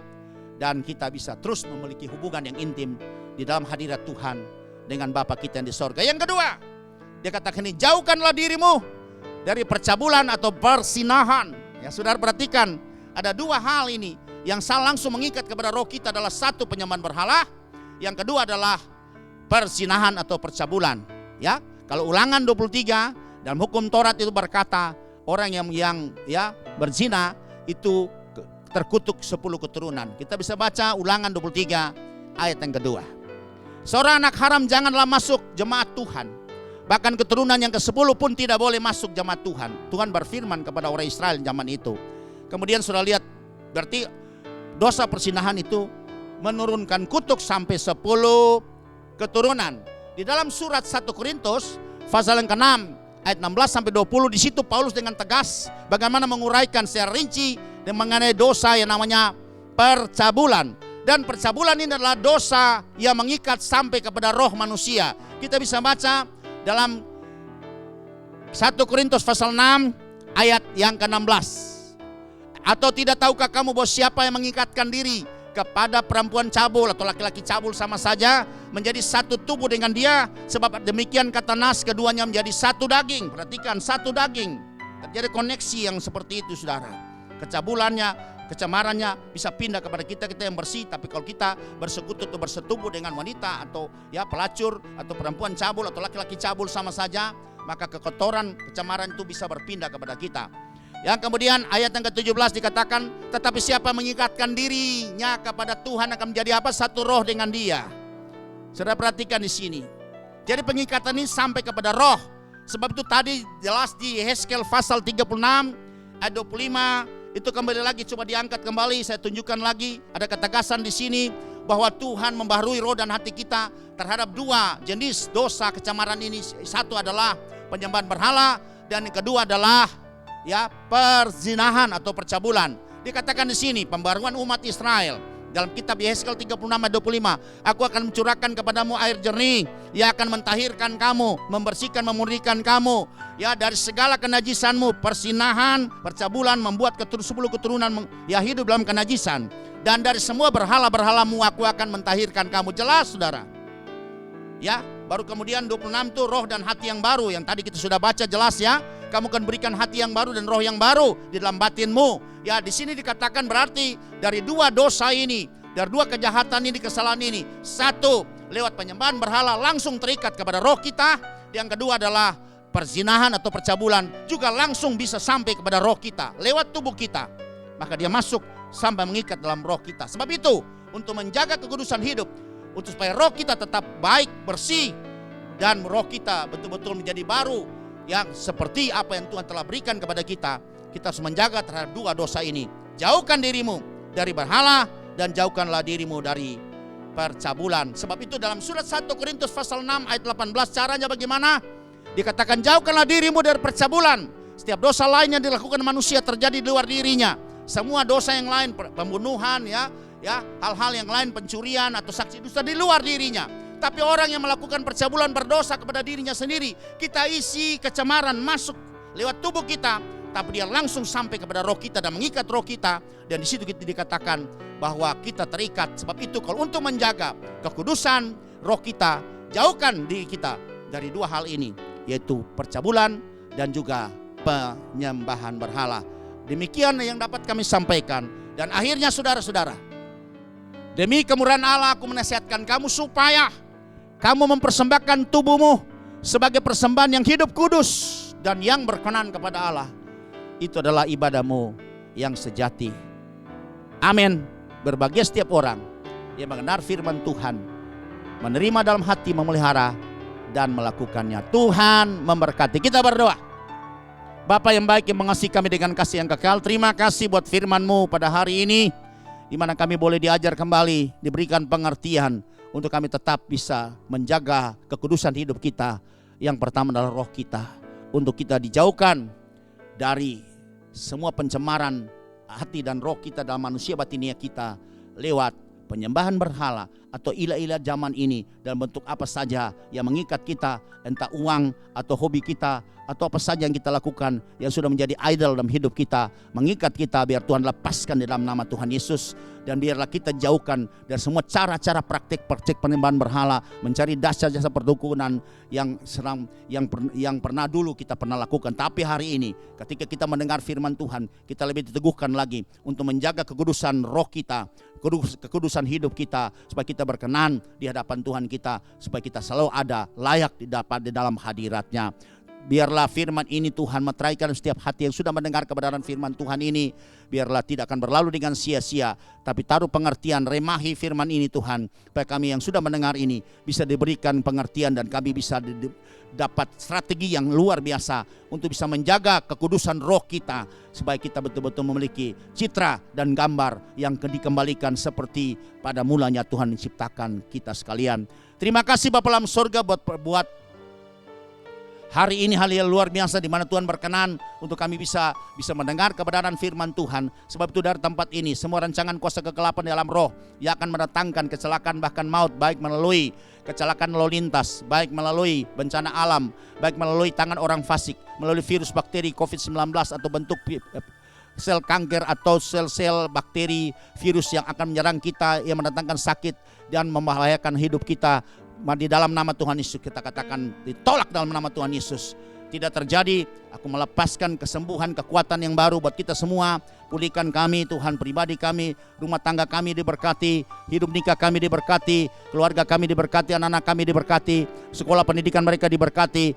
dan kita bisa terus memiliki hubungan yang intim di dalam hadirat Tuhan dengan Bapa kita yang di sorga. Yang kedua, dia katakan ini, jauhkanlah dirimu dari percabulan atau persinahan. Ya, saudara perhatikan, ada dua hal ini yang langsung mengikat kepada roh kita adalah satu penyembahan berhala, yang kedua adalah persinahan atau percabulan. Ya, kalau Ulangan 23 dalam hukum Taurat itu berkata orang yang ya berzina itu terkutuk 10 keturunan. Kita bisa baca Ulangan 23 ayat yang kedua. Seorang anak haram janganlah masuk jemaat Tuhan. Bahkan keturunan yang ke-10 pun tidak boleh masuk jemaat Tuhan. Tuhan berfirman kepada orang Israel zaman itu. Kemudian sudah lihat, berarti dosa persinahan itu menurunkan kutuk sampai 10 keturunan. Di dalam surat 1 Korintus pasal yang ke-6 ayat 16 sampai 20, di situ Paulus dengan tegas bagaimana menguraikan secara rinci dan mengenai dosa yang namanya percabulan. Dan percabulan ini adalah dosa yang mengikat sampai kepada roh manusia. Kita bisa baca dalam 1 Korintus pasal 6 ayat yang ke-16. Atau tidak tahukah kamu bahwa siapa yang mengikatkan diri kepada perempuan cabul atau laki-laki cabul sama saja menjadi satu tubuh dengan dia. Sebab demikian kata Nas, keduanya menjadi satu daging. Perhatikan, satu daging. Terjadi koneksi yang seperti itu, saudara. Kecabulannya, kecemarannya bisa pindah kepada kita yang bersih. Tapi kalau kita bersekutu atau bersetubuh dengan wanita atau ya pelacur atau perempuan cabul atau laki-laki cabul sama saja, maka kekotoran, kecemaran itu bisa berpindah kepada kita. Yang kemudian ayat yang ke-17 dikatakan, tetapi siapa mengikatkan dirinya kepada Tuhan akan menjadi apa? Satu roh dengan dia. Saudara perhatikan di sini. Jadi pengikatan ini sampai kepada roh. Sebab itu tadi jelas di Yehezkiel pasal 36 ayat 25 itu kembali lagi, coba diangkat kembali, saya tunjukkan lagi. Ada ketegasan di sini bahwa Tuhan membaharui roh dan hati kita terhadap dua jenis dosa kecemaran ini. Satu adalah penyembahan berhala dan yang kedua adalah ya perzinahan atau percabulan. Dikatakan di sini pembaruan umat Israel dalam kitab Yehezkiel 36 ayat 25. Aku akan mencurahkan kepadamu air jernih, ia akan mentahirkan kamu, membersihkan, memurnikan kamu ya dari segala kenajisanmu. Persinahan, percabulan membuat 10 keturunan ya hidup dalam kenajisan, dan dari semua berhala-berhalamu aku akan mentahirkan kamu. Jelas, saudara. Ya, baru kemudian 26 itu roh dan hati yang baru yang tadi kita sudah baca jelas ya. Kamu akan berikan hati yang baru dan roh yang baru di dalam batinmu. Ya, di sini dikatakan berarti dari dua dosa ini, dari dua kejahatan ini, kesalahan ini. Satu, lewat penyembahan berhala langsung terikat kepada roh kita. Yang kedua adalah perzinahan atau percabulan juga langsung bisa sampai kepada roh kita lewat tubuh kita. Maka dia masuk sampai mengikat dalam roh kita. Sebab itu, untuk menjaga kekudusan hidup, untuk supaya roh kita tetap baik, bersih, dan roh kita betul-betul menjadi baru yang seperti apa yang Tuhan telah berikan kepada kita, kita harus menjaga terhadap dua dosa ini. Jauhkan dirimu dari berhala dan jauhkanlah dirimu dari percabulan. Sebab itu dalam surat 1 Korintus pasal 6 ayat 18 caranya bagaimana? Dikatakan jauhkanlah dirimu dari percabulan. Setiap dosa lain yang dilakukan manusia terjadi di luar dirinya. Semua dosa yang lain, pembunuhan ya, hal-hal yang lain, pencurian atau saksi dusta di luar dirinya. Tapi orang yang melakukan percabulan berdosa kepada dirinya sendiri. Kita isi kecemaran masuk lewat tubuh kita, tapi dia langsung sampai kepada roh kita dan mengikat roh kita. Dan di situ kita dikatakan bahwa kita terikat. Sebab itu kalau untuk menjaga kekudusan roh kita, jauhkan diri kita dari dua hal ini, yaitu percabulan dan juga penyembahan berhala. Demikian yang dapat kami sampaikan. Dan akhirnya saudara-saudara, demi kemurahan Allah aku menasihatkan kamu supaya kamu mempersembahkan tubuhmu sebagai persembahan yang hidup kudus dan yang berkenan kepada Allah. Itu adalah ibadahmu yang sejati. Amin. Berbahagia setiap orang yang mendengar firman Tuhan, menerima dalam hati, memelihara, dan melakukannya. Tuhan memberkati. Kita berdoa. Bapa yang baik yang mengasihi kami dengan kasih yang kekal, terima kasih buat firman-Mu pada hari ini, di mana kami boleh diajar kembali, diberikan pengertian untuk kami tetap bisa menjaga kekudusan hidup kita. Yang pertama adalah roh kita, untuk kita dijauhkan dari semua pencemaran hati dan roh kita dalam manusia batinia kita lewat penyembahan berhala atau ilah-ilah zaman ini dalam bentuk apa saja yang mengikat kita, entah uang atau hobi kita atau apa saja yang kita lakukan yang sudah menjadi idol dalam hidup kita, mengikat kita, biar Tuhan lepaskan di dalam nama Tuhan Yesus. Dan biarlah kita jauhkan dari semua cara-cara praktik-praktik penyembahan berhala, mencari jasa-jasa perdukunan yang pernah dulu kita pernah lakukan. Tapi hari ini ketika kita mendengar firman Tuhan, kita lebih diteguhkan lagi untuk menjaga kekudusan roh kita, kekudusan hidup kita, supaya kita berkenan di hadapan Tuhan kita, supaya kita selalu ada layak di dalam hadirat-Nya. Biarlah firman ini Tuhan meteraikan setiap hati yang sudah mendengar kebenaran firman Tuhan ini. Biarlah tidak akan berlalu dengan sia-sia, tapi taruh pengertian, remahi firman ini Tuhan, supaya kami yang sudah mendengar ini bisa diberikan pengertian dan kami bisa dapat strategi yang luar biasa untuk bisa menjaga kekudusan roh kita, supaya kita betul-betul memiliki citra dan gambar yang dikembalikan seperti pada mulanya Tuhan menciptakan kita sekalian. Terima kasih Bapa dalam surga buat hari ini hal yang luar biasa di mana Tuhan berkenan untuk kami bisa mendengar kebenaran firman Tuhan. Sebab itu dari tempat ini semua rancangan kuasa kegelapan dalam roh yang akan mendatangkan kecelakaan bahkan maut, baik melalui kecelakaan lalu lintas, baik melalui bencana alam, baik melalui tangan orang fasik, melalui virus bakteri COVID-19 atau bentuk sel kanker atau sel-sel bakteri virus yang akan menyerang kita, yang mendatangkan sakit dan membahayakan hidup kita. Di dalam nama Tuhan Yesus kita katakan ditolak dalam nama Tuhan Yesus. Tidak terjadi. Aku melepaskan kesembuhan, kekuatan yang baru buat kita semua. Pulihkan kami Tuhan, pribadi kami, rumah tangga kami diberkati, hidup nikah kami diberkati, keluarga kami diberkati, anak-anak kami diberkati, sekolah pendidikan mereka diberkati,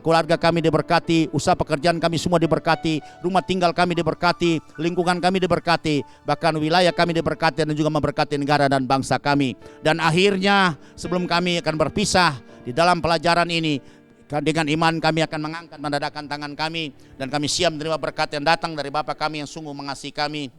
keluarga kami diberkati, usaha pekerjaan kami semua diberkati, rumah tinggal kami diberkati, lingkungan kami diberkati, bahkan wilayah kami diberkati dan juga memberkati negara dan bangsa kami. Dan akhirnya sebelum kami akan berpisah di dalam pelajaran ini, dengan iman kami akan mengangkat mendadakkan tangan kami, dan kami siap menerima berkat yang datang dari Bapa kami yang sungguh mengasihi kami.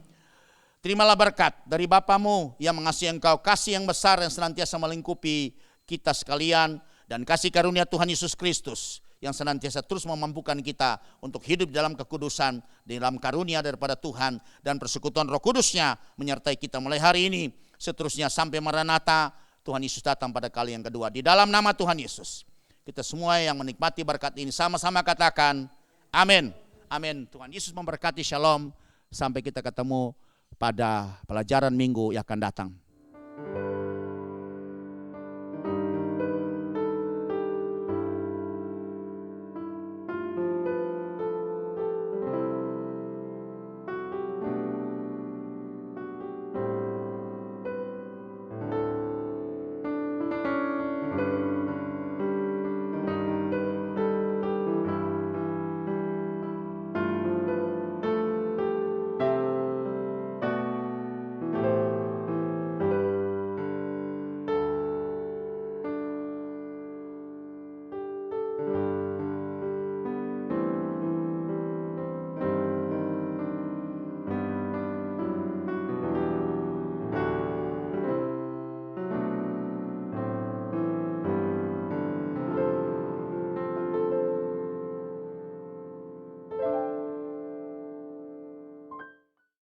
Terimalah berkat dari Bapamu yang mengasihi engkau, kasih yang besar yang senantiasa melingkupi kita sekalian, dan kasih karunia Tuhan Yesus Kristus yang senantiasa terus memampukan kita untuk hidup dalam kekudusan, dalam karunia daripada Tuhan, dan persekutuan Roh Kudus-Nya menyertai kita mulai hari ini seterusnya sampai Maranatha Tuhan Yesus datang pada kali yang kedua. Di dalam nama Tuhan Yesus kita semua yang menikmati berkat ini sama-sama katakan amin. Amin. Tuhan Yesus memberkati. Shalom. Sampai kita ketemu pada pelajaran minggu yang akan datang.